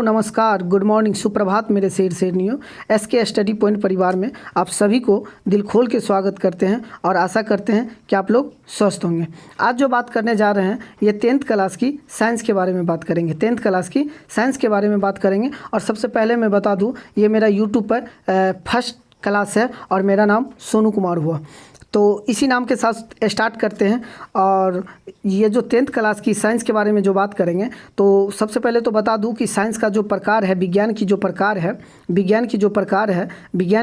नमस्कार, good morning, सुप्रभात मेरे शेरनियों। एसके स्टडी पॉइंट परिवार में आप सभी को दिल खोल के स्वागत करते हैं और आशा करते हैं कि आप लोग स्वस्थ होंगे। आज जो बात करने जा रहे हैं ये 10th क्लास की साइंस के बारे में बात करेंगे। 10th क्लास की साइंस के बारे में बात करेंगे। और सबसे पहले मैं बता दूँ, ये मेरा यूट्यूब पर फर्स्ट क्लास है और मेरा नाम सोनू कुमार हुआ, तो इसी नाम के साथ स्टार्ट करते हैं। और ये जो 10th क्लास की साइंस के बारे में जो बात करेंगे, तो सबसे पहले तो बता दूं कि साइंस का जो प्रकार है, विज्ञान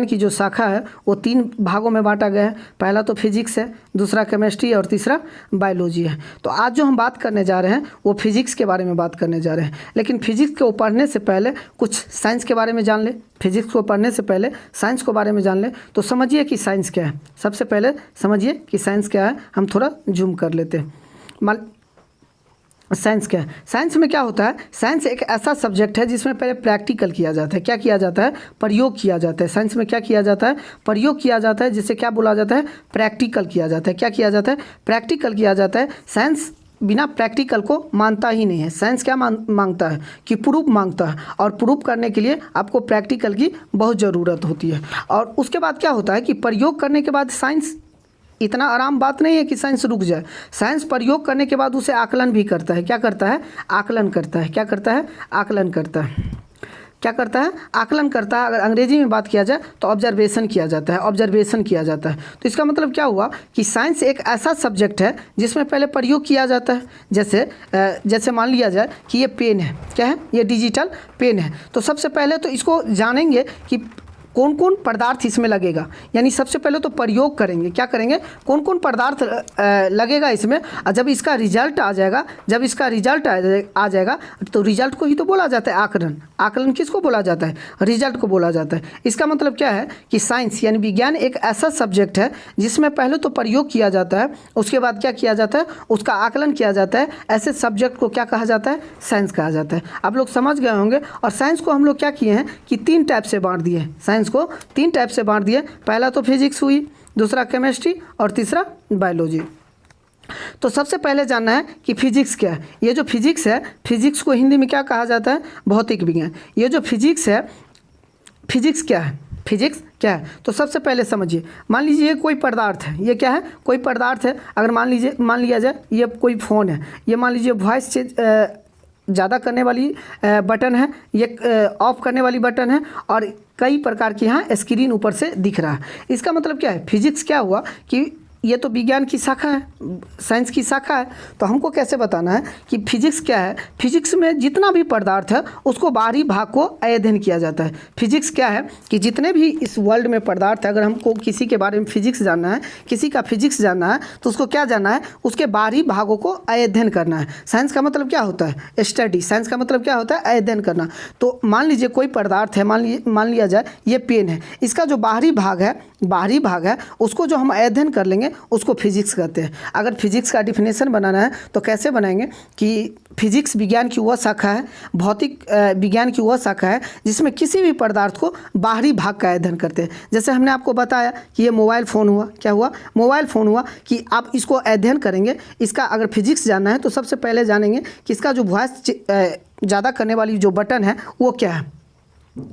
की जो शाखा है वो 3 भागों में बांटा गया है। पहला तो फिजिक्स है, दूसरा केमिस्ट्री और तीसरा बायोलॉजी है। तो आज जो हम बात करने जा रहे हैं वो फिजिक्स के बारे में बात करने जा रहे हैं। लेकिन फिजिक्स को पढ़ने से पहले कुछ साइंस के बारे में जान ले। फिजिक्स को पढ़ने से पहले साइंस के बारे में जान ले, तो समझिए कि साइंस क्या है। सबसे पहले समझिए कि साइंस क्या है। हम थोड़ा जूम कर लेते हैं। साइंस क्या है? साइंस में क्या होता है? साइंस एक ऐसा सब्जेक्ट है जिसमें पहले प्रैक्टिकल किया जाता है। क्या किया जाता है? प्रयोग किया जाता है। साइंस में क्या किया जाता है? प्रयोग किया जाता है, जिसे क्या बोला जाता है? प्रैक्टिकल किया जाता है। क्या किया जाता है? प्रैक्टिकल किया जाता है। साइंस बिना प्रैक्टिकल को मानता ही नहीं है। साइंस क्या मांगता है कि प्रूफ मांगता है, और प्रूफ करने के लिए आपको प्रैक्टिकल की बहुत ज़रूरत होती है। और उसके बाद क्या होता है कि प्रयोग करने के बाद साइंस इतना आराम बात नहीं है कि साइंस रुक जाए। साइंस प्रयोग करने के बाद उसे आकलन भी करता है। क्या करता है? आकलन करता है। क्या करता है? आकलन करता है। क्या करता है? आकलन करता है। अगर अंग्रेजी में बात किया जाए तो ऑब्जर्वेशन किया जाता है। ऑब्जर्वेशन किया जाता है। तो इसका मतलब क्या हुआ कि साइंस एक ऐसा सब्जेक्ट है जिसमें पहले प्रयोग किया जाता है। जैसे मान लिया जाए कि ये पेन है। क्या है? ये डिजिटल पेन है। तो सबसे पहले तो इसको जानेंगे कि कौन कौन पदार्थ इसमें लगेगा। यानी सबसे पहले तो प्रयोग करेंगे। क्या करेंगे? कौन कौन पदार्थ लगेगा इसमें। और जब इसका रिजल्ट आ जाएगा, तो रिजल्ट को ही तो बोला जाता है आकलन। आकलन किसको बोला जाता है? रिजल्ट को बोला जाता है। इसका मतलब क्या है कि साइंस यानी विज्ञान एक ऐसा सब्जेक्ट है जिसमें पहले तो प्रयोग किया जाता है, उसके बाद क्या किया जाता है? उसका आकलन किया जाता है। ऐसे सब्जेक्ट को क्या कहा जाता है? साइंस कहा जाता है। आप लोग समझ गए होंगे। और साइंस को हम लोग क्या किए हैं कि 3 टाइप से बांट दिए। साइंस को 3 टाइप से बांट दिए। पहला तो फिजिक्स हुई, दूसरा केमिस्ट्री और तीसरा बायोलॉजी। तो सबसे पहले जानना है कि फिजिक्स क्या है। ये जो फिजिक्स है, फिजिक्स को हिंदी में क्या कहा जाता है? भौतिक विज्ञान। ये जो फिजिक्स है, फिजिक्स क्या है? फिजिक्स क्या है? तो सबसे पहले समझिए। मान लीजिए ये कोई पदार्थ है। ये क्या है? कोई पदार्थ है। अगर मान लिया जाए ये कोई फ़ोन है। ये मान लीजिए वॉइस ज़्यादा करने वाली बटन है, ये ऑफ करने वाली बटन है, और कई प्रकार की यहाँ स्क्रीन ऊपर से दिख रहा है। इसका मतलब क्या है? फिजिक्स क्या हुआ कि ये तो विज्ञान की शाखा है, साइंस की शाखा है। तो हमको कैसे बताना है कि फिजिक्स क्या है? फिजिक्स में जितना भी पदार्थ है उसको बाहरी भाग को अध्ययन किया जाता है। फिजिक्स क्या है कि जितने भी इस वर्ल्ड में पदार्थ है, अगर हमको किसी के बारे में फिजिक्स जानना है, किसी का फिजिक्स जानना है, तो उसको क्या जानना है? उसके बाहरी भागों को अध्ययन करना है। साइंस का मतलब क्या होता है? स्टडी। साइंस का मतलब क्या होता है? अध्ययन करना। तो मान लीजिए कोई पदार्थ है, मान लिया जाए ये पेन है। इसका जो बाहरी भाग है उसको जो हम अध्ययन कर लेंगे उसको फिजिक्स कहते हैं। अगर फिजिक्स का डिफिनेशन बनाना है तो कैसे बनाएंगे कि फिजिक्स विज्ञान की वह शाखा है, भौतिक विज्ञान की वह शाखा है जिसमें किसी भी पदार्थ को बाहरी भाग का अध्ययन करते हैं। जैसे हमने आपको बताया कि ये मोबाइल फ़ोन हुआ। क्या हुआ? मोबाइल फ़ोन हुआ कि आप इसको अध्ययन करेंगे। इसका अगर फिजिक्स जानना है तो सबसे पहले जानेंगे कि इसका जो वॉइस ज़्यादा करने वाली जो बटन है वो क्या है।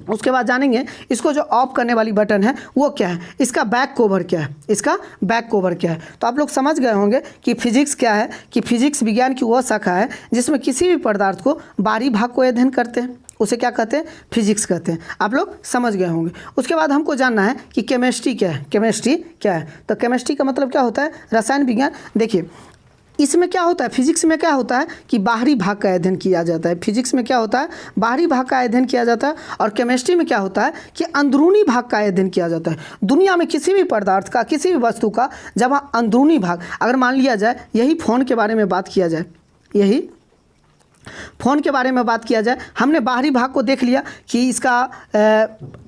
उसके बाद जानेंगे इसको जो ऑफ करने वाली बटन है वो क्या है। इसका बैक कवर क्या है। तो आप लोग समझ गए होंगे कि फिजिक्स क्या है, कि फिजिक्स विज्ञान की वह शाखा है जिसमें किसी भी पदार्थ को बाहरी भाग को अध्ययन करते हैं। उसे क्या कहते हैं? फिजिक्स कहते हैं। आप लोग समझ गए होंगे। उसके बाद हमको जानना है कि केमिस्ट्री क्या है। तो केमिस्ट्री का मतलब क्या होता है? रसायन विज्ञान। देखिए इसमें क्या होता है, फिजिक्स में क्या होता है कि बाहरी भाग का अध्ययन किया जाता है। फिजिक्स में क्या होता है? बाहरी भाग का अध्ययन किया जाता है। और केमिस्ट्री में क्या होता है कि अंदरूनी भाग का अध्ययन किया जाता है। दुनिया में किसी भी पदार्थ का, किसी भी वस्तु का जब अंदरूनी भाग, अगर मान लिया जाए यही फ़ोन के बारे में बात किया जाए, हमने बाहरी भाग को देख लिया कि इसका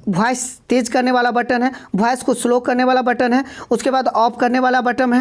वॉइस तेज करने वाला बटन है, वॉइस को स्लो करने वाला बटन है, उसके बाद ऑफ करने वाला बटन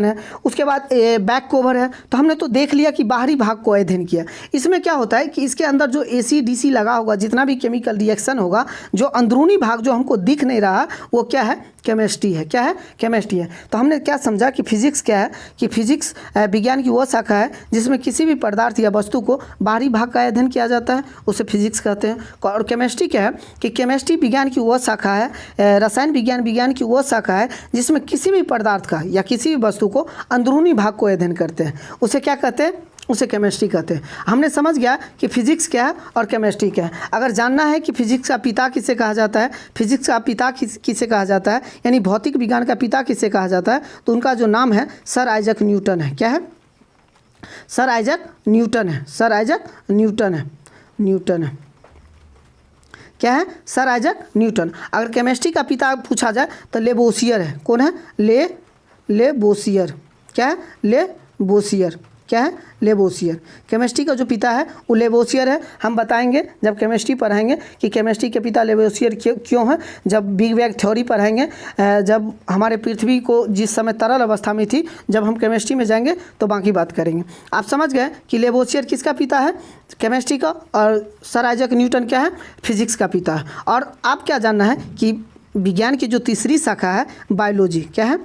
है, उसके बाद बैक कवर है। तो हमने तो देख लिया कि बाहरी भाग को अध्ययन किया। इसमें क्या होता है कि इसके अंदर जो AC DC लगा होगा, जितना भी केमिकल रिएक्शन होगा, जो अंदरूनी भाग जो हमको दिख नहीं रहा वो क्या है केमिस्ट्री है। क्या है? केमिस्ट्री है। तो हमने क्या समझा कि फिजिक्स क्या है, कि फिजिक्स विज्ञान की वो शाखा है जिसमें किसी भी पदार्थ या वस्तु को बाहरी भाग का अध्ययन किया जाता है, उसे फिजिक्स कहते हैं। और केमिस्ट्री क्या है कि केमिस्ट्री विज्ञान की वो शाखा है, रसायन विज्ञान विज्ञान की वो शाखा है जिसमें किसी भी पदार्थ का या किसी भी वस्तु को अंदरूनी भाग को अध्ययन करते हैं, उसे क्या कहते हैं? उसे केमिस्ट्री कहते हैं। हमने समझ गया कि फिजिक्स क्या है और केमिस्ट्री क्या है। अगर जानना है कि फिजिक्स का पिता किसे कहा जाता है, फिजिक्स का पिता किसे कहा जाता है, यानी भौतिक विज्ञान का पिता किसे कहा जाता है, तो उनका जो नाम है सर आइजक न्यूटन है। क्या है? सर आइजक न्यूटन है। सर आइजक न्यूटन है। न्यूटन है। क्या है? Sir Isaac Newton. अगर केमिस्ट्री का पिता पूछा जाए तो लेबोसियर है। कौन है? लेबोसियर। क्या है? लेबोसियर। क्या है? लेबोसियर। केमिस्ट्री का जो पिता है वो लेबोसियर है। हम बताएंगे जब केमिस्ट्री पढ़ाएंगे कि केमिस्ट्री के पिता लेबोसियर क्यों है। जब बिग बैंग थ्योरी पढ़ाएंगे, जब हमारे पृथ्वी को जिस समय तरल अवस्था में थी, जब हम केमिस्ट्री में जाएंगे तो बाकी बात करेंगे। आप समझ गए कि लेबोसियर किसका पिता है? केमिस्ट्री का। और सर आइजक न्यूटन क्या है? फिजिक्स का पिता है। और आप क्या जानना है कि विज्ञान की जो तीसरी शाखा है बायोलॉजी। क्या है?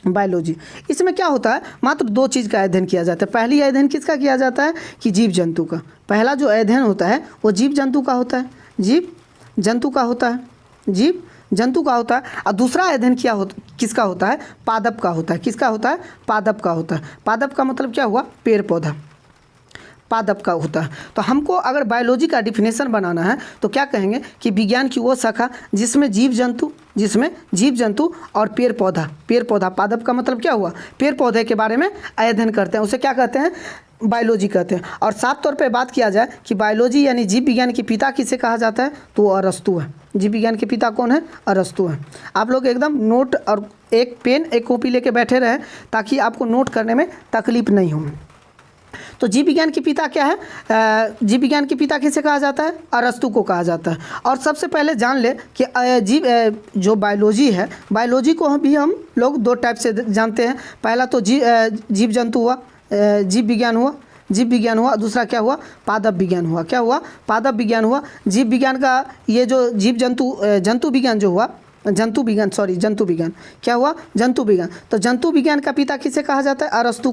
बायोलॉजी। इसमें क्या होता है? मात्र दो चीज़ का अध्ययन किया जाता है। पहली अध्ययन किसका किया जाता है? कि जीव जंतु का। पहला जो अध्ययन होता है वो जीव जंतु का होता है। जीव जंतु का होता है। जीव जंतु का होता है। और दूसरा अध्ययन किसका होता है? पादप का होता है। किसका होता है? पादप का होता है। पादप का मतलब क्या हुआ? पेड़ पौधा। पादप का होता है। तो हमको अगर बायोलॉजी का डिफिनेशन बनाना है तो क्या कहेंगे कि विज्ञान की वो शाखा जिसमें जीव जंतु और पेड़ पौधा। पादप का मतलब क्या हुआ? पेड़ पौधे के बारे में अध्ययन करते हैं, उसे क्या कहते हैं? बायोलॉजी कहते हैं। और साफ तौर पे बात किया जाए कि बायोलॉजी यानी जीव विज्ञान के पिता किसे कहा जाता है, तो वो अरस्तु है। जीव विज्ञान के पिता कौन है? अरस्तु है। आप लोग एकदम नोट और एक पेन एक कॉपी लेके बैठे रहें ताकि आपको नोट करने में तकलीफ नहीं हो। तो जीव विज्ञान के पिता क्या है? जीव विज्ञान के पिता किसे कहा जाता है? अरस्तु को कहा जाता है। और सबसे पहले जान ले कि जो बायोलॉजी है, बायोलॉजी को भी हम लोग दो टाइप से जानते हैं। पहला तो जीव जंतु हुआ, जीव विज्ञान हुआ। दूसरा क्या हुआ? पादप विज्ञान हुआ। क्या हुआ? पादप विज्ञान हुआ। जीव विज्ञान का ये जो जंतु विज्ञान जो हुआ, जंतु विज्ञान क्या हुआ? जंतु विज्ञान। तो जंतु विज्ञान का पिता किसे कहा जाता है? अरस्तु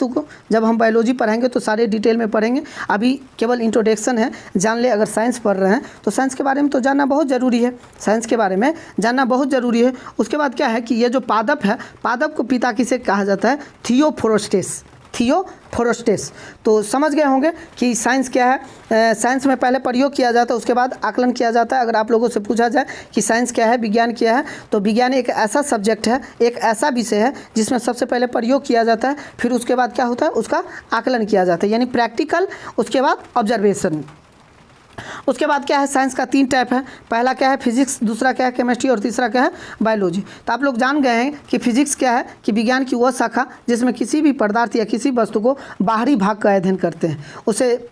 को। जब हम बायोलॉजी पढ़ाएंगे तो सारे डिटेल में पढ़ेंगे, अभी केवल इंट्रोडक्शन है, जान ले। अगर साइंस पढ़ रहे हैं तो साइंस के बारे में तो जानना बहुत ज़रूरी है, साइंस के बारे में जानना बहुत ज़रूरी है। उसके बाद क्या है कि ये जो पादप है, पादप को पिता किसे कहा जाता है? थियोफ्लोस्टेस। तो समझ गए होंगे कि साइंस क्या है। साइंस में पहले प्रयोग किया जाता है, उसके बाद आकलन किया जाता है। अगर आप लोगों से पूछा जाए कि साइंस क्या है, विज्ञान क्या है, तो विज्ञान एक ऐसा सब्जेक्ट है, एक ऐसा विषय है जिसमें सबसे पहले प्रयोग किया जाता है, फिर उसके बाद क्या होता है? उसका आकलन किया जाता है, यानी प्रैक्टिकल, उसके बाद ऑब्जर्वेशन। उसके बाद क्या है? साइंस का 3 टाइप है। पहला क्या है? फिजिक्स। दूसरा क्या है? केमिस्ट्री। और तीसरा क्या है? बायोलॉजी। तो आप लोग जान गए हैं कि फिजिक्स क्या है, कि विज्ञान की वह शाखा जिसमें किसी भी पदार्थ या किसी वस्तु को बाहरी भाग का अध्ययन करते हैं, उसे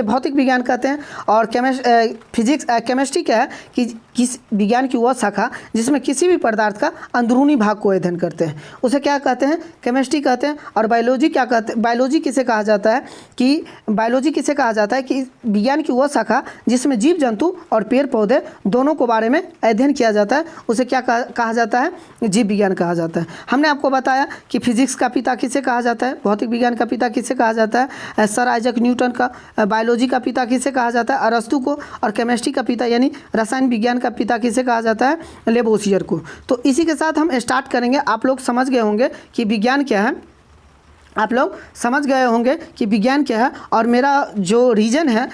भौतिक विज्ञान कहते हैं। और केमिस्ट्री क्या है कि किस विज्ञान की वह शाखा जिसमें किसी भी पदार्थ का अंदरूनी भाग को अध्ययन करते हैं, उसे क्या कहते हैं? केमिस्ट्री कहते हैं। और बायोलॉजी क्या कहते हैं? बायोलॉजी किसे कहा जाता है कि विज्ञान की वह शाखा जिसमें जीव जंतु और पेड़ पौधे दोनों को बारे में अध्ययन किया जाता है, उसे क्या कहा जाता है? जीव विज्ञान कहा जाता है। हमने आपको बताया कि फिजिक्स का पिता किसे कहा जाता है, भौतिक विज्ञान का पिता किसे कहा जाता है? सर आइजक न्यूटन का। बायोलॉजी का पिता किसे कहा जाता है? अरस्तु को। और केमिस्ट्री का पिता यानी रसायन विज्ञान का पिता किसे कहा जाता है? लेबोसियर को। तो इसी के साथ हम स्टार्ट करेंगे। आप लोग समझ गए होंगे कि विज्ञान क्या है, आप लोग समझ गए होंगे कि विज्ञान क्या है। और मेरा जो रीजन है,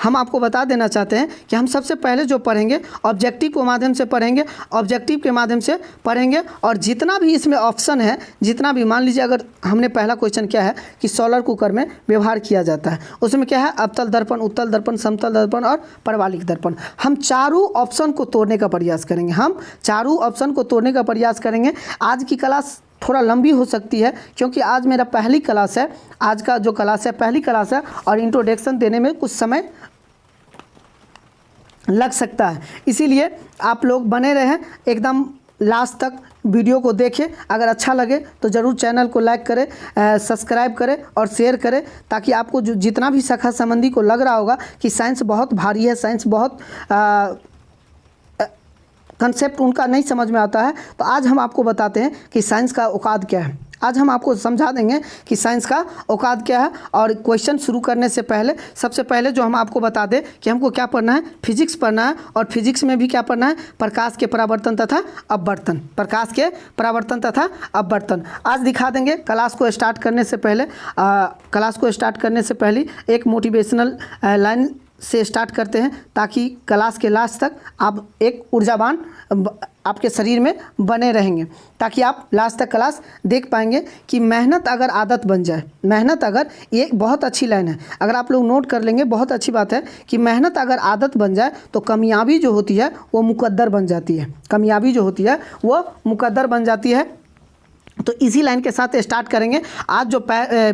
हम आपको बता देना चाहते हैं कि हम सबसे पहले जो पढ़ेंगे ऑब्जेक्टिव के माध्यम से पढ़ेंगे। और जितना भी इसमें ऑप्शन है, जितना भी, मान लीजिए अगर हमने पहला क्वेश्चन क्या है कि सोलर कुकर में व्यवहार किया जाता है, उसमें क्या है? अवतल दर्पण, उत्तल दर्पण, समतल दर्पण और परवालिक दर्पण। हम चारों ऑप्शन को तोड़ने का प्रयास करेंगे। आज की क्लास थोड़ा लंबी हो सकती है क्योंकि आज मेरा पहली क्लास है, आज का जो क्लास है पहली क्लास है, और इंट्रोडक्शन देने में कुछ समय लग सकता है। इसीलिए आप लोग बने रहें एकदम लास्ट तक, वीडियो को देखें। अगर अच्छा लगे तो ज़रूर चैनल को लाइक करें, सब्सक्राइब करें और शेयर करें, ताकि आपको जो जितना भी शाखा संबंधी को लग रहा होगा कि साइंस बहुत भारी है, साइंस बहुत कंसेप्ट उनका नहीं समझ में आता है, तो आज हम आपको बताते हैं कि साइंस का औकात क्या है। आज हम आपको समझा देंगे कि साइंस का औकात क्या है। और क्वेश्चन शुरू करने से पहले सबसे पहले जो हम आपको बता दें कि हमको क्या पढ़ना है, फिजिक्स पढ़ना है। और फिजिक्स में भी क्या पढ़ना है, प्रकाश के परावर्तन तथा अपवर्तन, प्रकाश के परावर्तन तथा अपवर्तन आज दिखा देंगे। क्लास को स्टार्ट करने से पहले एक मोटिवेशनल लाइन से स्टार्ट करते हैं, ताकि क्लास के लास्ट तक आप एक ऊर्जावान आपके शरीर में बने रहेंगे, ताकि आप लास्ट तक क्लास देख पाएंगे कि मेहनत अगर आदत बन जाए, मेहनत अगर, ये बहुत अच्छी लाइन है, अगर आप लोग नोट कर लेंगे बहुत अच्छी बात है कि मेहनत अगर आदत बन जाए तो कामयाबी जो होती है वो मुकद्दर बन जाती है, कामयाबी जो होती है वो मुकद्दर बन जाती है। तो इसी लाइन के साथ स्टार्ट करेंगे। आज जो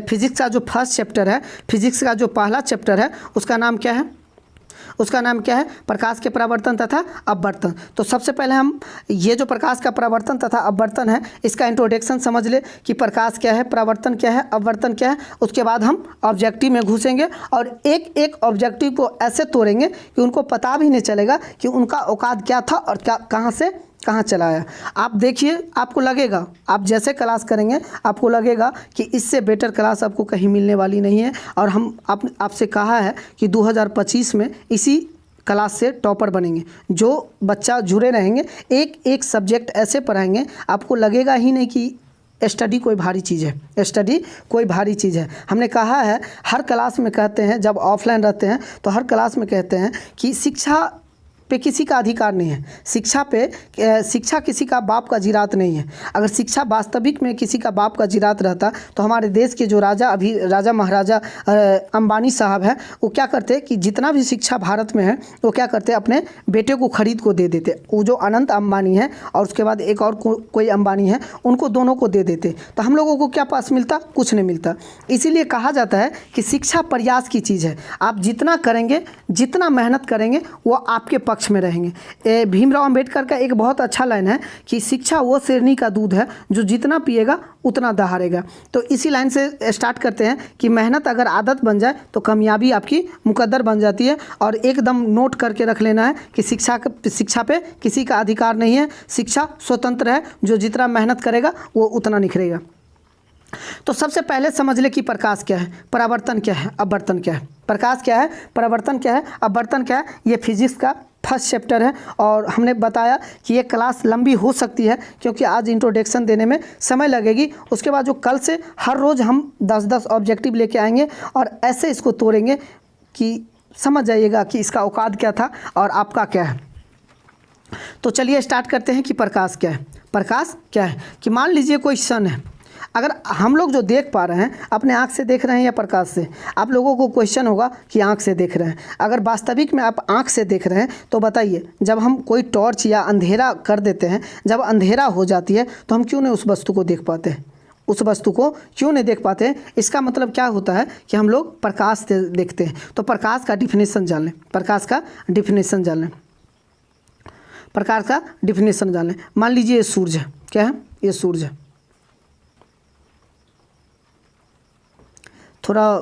फिजिक्स का जो फर्स्ट चैप्टर है, फिजिक्स का जो पहला चैप्टर है, उसका नाम क्या है, उसका नाम क्या है, प्रकाश के परावर्तन तथा अपवर्तन। तो सबसे पहले हम ये जो प्रकाश का परावर्तन तथा अपवर्तन है, इसका इंट्रोडक्शन समझ ले कि प्रकाश क्या है, परावर्तन क्या है, अपवर्तन क्या है। उसके बाद हम ऑब्जेक्टिव में घुसेंगे और एक एक ऑब्जेक्टिव को ऐसे तोड़ेंगे कि उनको पता भी नहीं चलेगा कि उनका औकात क्या था और क्या कहाँ से कहाँ चला है। आप देखिए, आपको लगेगा, आप जैसे क्लास करेंगे आपको लगेगा कि इससे बेटर क्लास आपको कहीं मिलने वाली नहीं है। और हम आपसे कहा है कि 2025 में इसी क्लास से टॉपर बनेंगे। जो बच्चा जुड़े रहेंगे, एक एक सब्जेक्ट ऐसे पढ़ाएंगे आपको लगेगा ही नहीं कि स्टडी कोई भारी चीज़ है, स्टडी कोई भारी चीज़ है। हमने कहा है, हर क्लास में कहते हैं, जब ऑफलाइन रहते हैं तो हर क्लास में कहते हैं कि शिक्षा पे किसी का अधिकार नहीं है, शिक्षा किसी का बाप का जिरात नहीं है। अगर शिक्षा वास्तविक में किसी का बाप का जिरात रहता तो हमारे देश के जो राजा महाराजा अंबानी साहब हैं, वो क्या करते कि जितना भी शिक्षा भारत में है वो क्या करते, अपने बेटे को खरीद को दे देते। वो जो अनंत अंबानी है और उसके बाद एक और कोई अंबानी है, उनको दोनों को दे देते। तो हम लोगों को क्या पास मिलता, कुछ नहीं मिलता। इसीलिए कहा जाता है कि शिक्षा प्रयास की चीज़ है। आप जितना करेंगे, जितना मेहनत करेंगे, वो आपके पक्ष में रहेंगे। भीमराव अंबेडकर का एक बहुत अच्छा लाइन है कि शिक्षा वो शेरनी का दूध है जो जितना पिएगा उतना दहाड़ेगा। तो इसी लाइन से स्टार्ट करते हैं कि मेहनत अगर आदत बन जाए तो कामयाबी आपकी मुकद्दर बन जाती है। और एकदम नोट करके रख लेना है कि शिक्षा पे किसी का अधिकार नहीं है, शिक्षा स्वतंत्र है, जो जितना मेहनत करेगा वो उतना निखरेगा। तो सबसे पहले समझ ले कि प्रकाश क्या है, परावर्तन क्या है, अपवर्तन क्या है। प्रकाश क्या है, परावर्तन क्या है, अपवर्तन क्या है, ये फिजिक्स का फर्स्ट चैप्टर है। और हमने बताया कि ये क्लास लंबी हो सकती है क्योंकि आज इंट्रोडक्शन देने में समय लगेगी। उसके बाद जो कल से हर रोज़ हम 10-10 ऑब्जेक्टिव लेके आएंगे और ऐसे इसको तोड़ेंगे कि समझ जाइएगा कि इसका औकात क्या था और आपका क्या है। तो चलिए स्टार्ट करते हैं कि प्रकाश क्या है। प्रकाश क्या है कि मान लीजिए कोई सन है, अगर हम लोग जो देख पा रहे हैं अपने आँख से देख रहे हैं या प्रकाश से, आप लोगों को क्वेश्चन होगा कि आँख से देख रहे हैं। अगर वास्तविक में आप आँख से देख रहे हैं तो बताइए, जब हम कोई टॉर्च या अंधेरा कर देते हैं, जब अंधेरा हो जाती है तो हम क्यों नहीं उस वस्तु को देख पाते हैं, उस वस्तु को क्यों नहीं देख पाते हैं। इसका मतलब क्या होता है कि हम लोग प्रकाश से देखते हैं। तो प्रकाश का डिफिनेशन जान लें, प्रकाश का डिफिनेशन जान लें, प्रकाश का डिफिनेशन जान लें। मान लीजिए ये सूरज है, क्या है, ये सूरज है। थोड़ा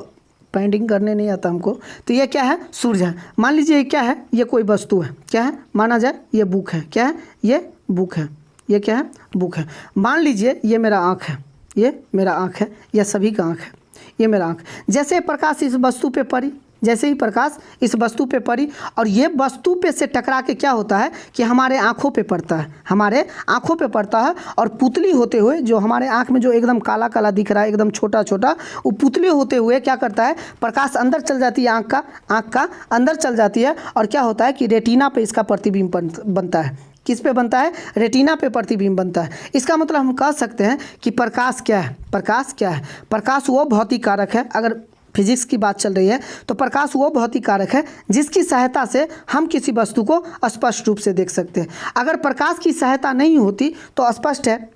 पेंटिंग करने नहीं आता हमको। तो ये क्या है, सूरज है। मान लीजिए ये क्या है, ये कोई वस्तु है, क्या है, माना जाए ये बुक है, क्या है, ये बुक है, ये क्या है, बुक है। मान लीजिए ये मेरा आँख है, ये मेरा आँख है, या सभी का आँख है, ये मेरा आँख। जैसे प्रकाश इस वस्तु पे पड़ी, जैसे ही प्रकाश इस वस्तु पे पड़ी और ये वस्तु पे से टकरा के क्या होता है कि हमारे आँखों पे पड़ता है, हमारे आँखों पे पड़ता है। और पुतली होते हुए, जो हमारे आँख में जो एकदम काला काला दिख रहा है, एकदम छोटा छोटा, वो पुतली होते हुए क्या करता है, प्रकाश अंदर चल जाती है, आँख का अंदर चल जाती है। और क्या होता है कि रेटिना पे इसका प्रतिबिंब बनता है। किस पे बनता है, रेटिना पे प्रतिबिंब बनता है। इसका मतलब हम कह सकते हैं कि प्रकाश क्या है, प्रकाश क्या है, प्रकाश वो भौतिक कारक है। अगर फिजिक्स की बात चल रही है तो प्रकाश वो भौतिक कारक है जिसकी सहायता से हम किसी वस्तु को स्पष्ट रूप से देख सकते हैं। अगर प्रकाश की सहायता नहीं होती तो स्पष्ट है,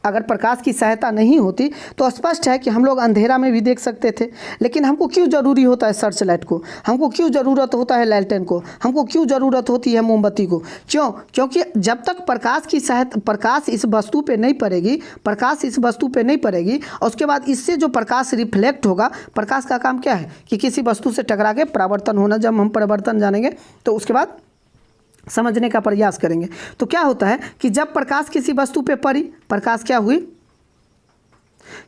अगर प्रकाश की सहायता नहीं होती तो स्पष्ट है कि हम लोग अंधेरा में भी देख सकते थे। लेकिन हमको क्यों ज़रूरी होता है सर्च लाइट को, हमको क्यों ज़रूरत होता है लैल्टेन को, हमको क्यों ज़रूरत होती है मोमबत्ती को, क्यों? क्योंकि जब तक प्रकाश इस वस्तु पे नहीं पड़ेगी, प्रकाश इस वस्तु पे नहीं पड़ेगी, और उसके बाद इससे जो प्रकाश रिफ्लेक्ट होगा, प्रकाश का काम क्या है कि किसी वस्तु से टकरा के परावर्तन होना। जब हम परावर्तन जानेंगे तो उसके बाद समझने का प्रयास करेंगे। तो क्या होता है कि जब प्रकाश किसी वस्तु पे पड़ी, प्रकाश क्या हुई,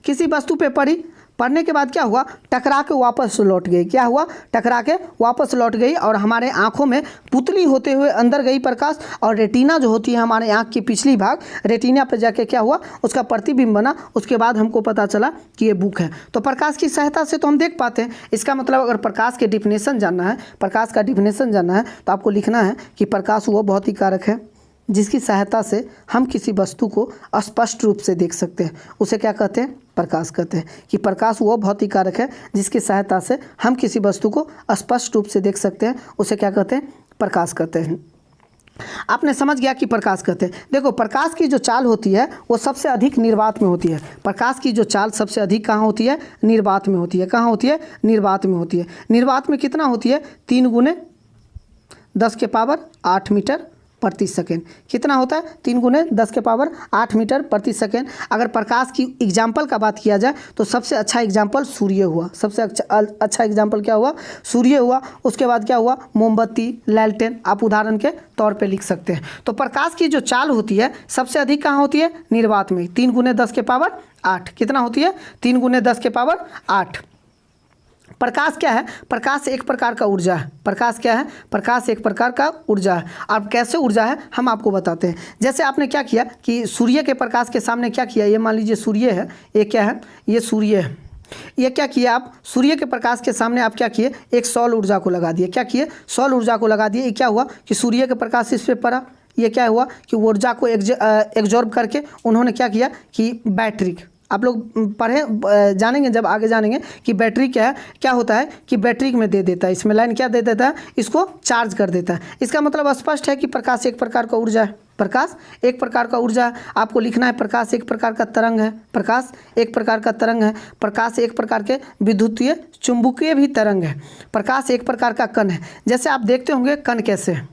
किसी वस्तु पे पड़ी, पढ़ने के बाद क्या हुआ, टकरा के वापस लौट गई। क्या हुआ, टकरा के वापस लौट गई और हमारे आँखों में पुतली होते हुए अंदर गई प्रकाश, और रेटिना जो होती है हमारे आँख की पिछली भाग, रेटिना पे जाके क्या हुआ, उसका प्रतिबिंब बना। उसके बाद हमको पता चला कि ये बुक है। तो प्रकाश की सहायता से तो हम देख पाते हैं। इसका मतलब अगर प्रकाश के डिफिनेशन जानना है, प्रकाश का डिफिनेशन जानना है, तो आपको लिखना है कि प्रकाश वो भौतिक कारक है जिसकी सहायता से हम किसी वस्तु को स्पष्ट रूप से देख सकते हैं। उसे क्या कहते हैं, प्रकाश कहते हैं। कि प्रकाश वो भौतिक कारक है जिसकी सहायता से हम किसी वस्तु को स्पष्ट रूप से देख सकते हैं। उसे क्या कहते हैं, प्रकाश कहते हैं। आपने समझ गया कि प्रकाश कहते हैं। देखो, प्रकाश की जो चाल होती है वो सबसे अधिक निर्वात में होती है। प्रकाश की जो चाल सबसे अधिक कहाँ होती है, निर्वात में होती है। कहाँ होती है, निर्वात में होती है। निर्वात में कितना होती है, 3 × 10⁸ मीटर प्रति सेकेंड। कितना होता है, 3 × 10⁸ मीटर प्रति सेकेंड। अगर प्रकाश की एग्जाम्पल का बात किया जाए तो सबसे अच्छा एग्जाम्पल सूर्य हुआ। सबसे अच्छा एग्जाम्पल क्या हुआ, सूर्य हुआ। उसके बाद क्या हुआ, मोमबत्ती, लैलटेन, आप उदाहरण के तौर पे लिख सकते हैं। तो प्रकाश की जो चाल होती है सबसे अधिक कहाँ होती है, निर्वात में। 3 × 10⁸ कितना होती है, 3 × 10⁸ प्रकाश क्या है, प्रकाश एक प्रकार का ऊर्जा है। प्रकाश क्या है, प्रकाश एक प्रकार का ऊर्जा है। अब कैसे ऊर्जा है हम आपको बताते हैं। जैसे आपने क्या किया कि सूर्य के प्रकाश के सामने क्या किया, ये मान लीजिए सूर्य है, ये क्या है, ये सूर्य है। ये क्या किया आप, सूर्य के प्रकाश के सामने आप क्या किए, एक सौर ऊर्जा को लगा दिए। क्या किए, सौर ऊर्जा को लगा दिए। ये क्या हुआ कि सूर्य के प्रकाश इस पर पड़ा। ये क्या हुआ कि ऊर्जा को एब्जॉर्ब करके उन्होंने क्या किया कि बैटरी, आप लोग पढ़े जानेंगे जब आगे जानेंगे कि बैटरी क्या है, क्या होता है कि बैटरी में दे देता है, इसमें लाइन क्या दे देता है, इसको चार्ज कर देता है। इसका मतलब स्पष्ट है कि प्रकाश एक प्रकार का ऊर्जा है। प्रकाश एक प्रकार का ऊर्जा है। आपको लिखना है प्रकाश एक प्रकार का तरंग है। प्रकाश एक प्रकार का तरंग है। प्रकाश एक प्रकार के विद्युतीय चुंबकीय भी तरंग है। प्रकाश एक प्रकार का कण है। जैसे आप देखते होंगे कण कैसे है,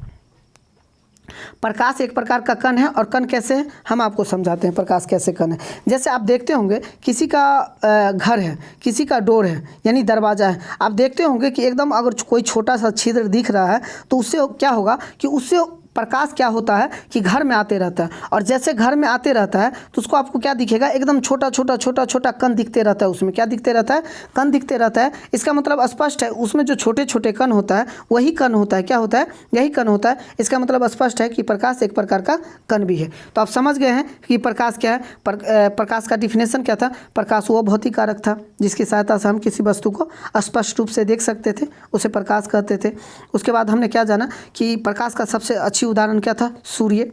प्रकाश एक प्रकार का कण है। और कण कैसे है हम आपको समझाते हैं, प्रकाश कैसे कण है। जैसे आप देखते होंगे किसी का घर है, किसी का डोर है यानी दरवाज़ा है। आप देखते होंगे कि एकदम अगर कोई छोटा सा छिद्र दिख रहा है तो उससे क्या होगा कि उससे प्रकाश क्या होता है कि घर में आते रहता है। और जैसे घर में आते रहता है तो उसको आपको क्या दिखेगा, एकदम छोटा छोटा कण दिखते रहता है। उसमें क्या दिखते रहता है, कण दिखते रहता है। इसका मतलब स्पष्ट है, उसमें जो छोटे छोटे कण होता है वही कण होता है। क्या होता है, यही कण होता है। इसका मतलब स्पष्ट है कि प्रकाश एक प्रकार का कण भी है। तो आप समझ गए हैं कि प्रकाश क्या है। प्रकाश का डिफिनेशन क्या था, प्रकाश वो भौतिक कारक था जिसकी सहायता से हम किसी वस्तु को स्पष्ट रूप से देख सकते थे, उसे प्रकाश कहते थे। उसके बाद हमने क्या जाना कि प्रकाश का सबसे अच्छी उदाहरण क्या था, सूर्य।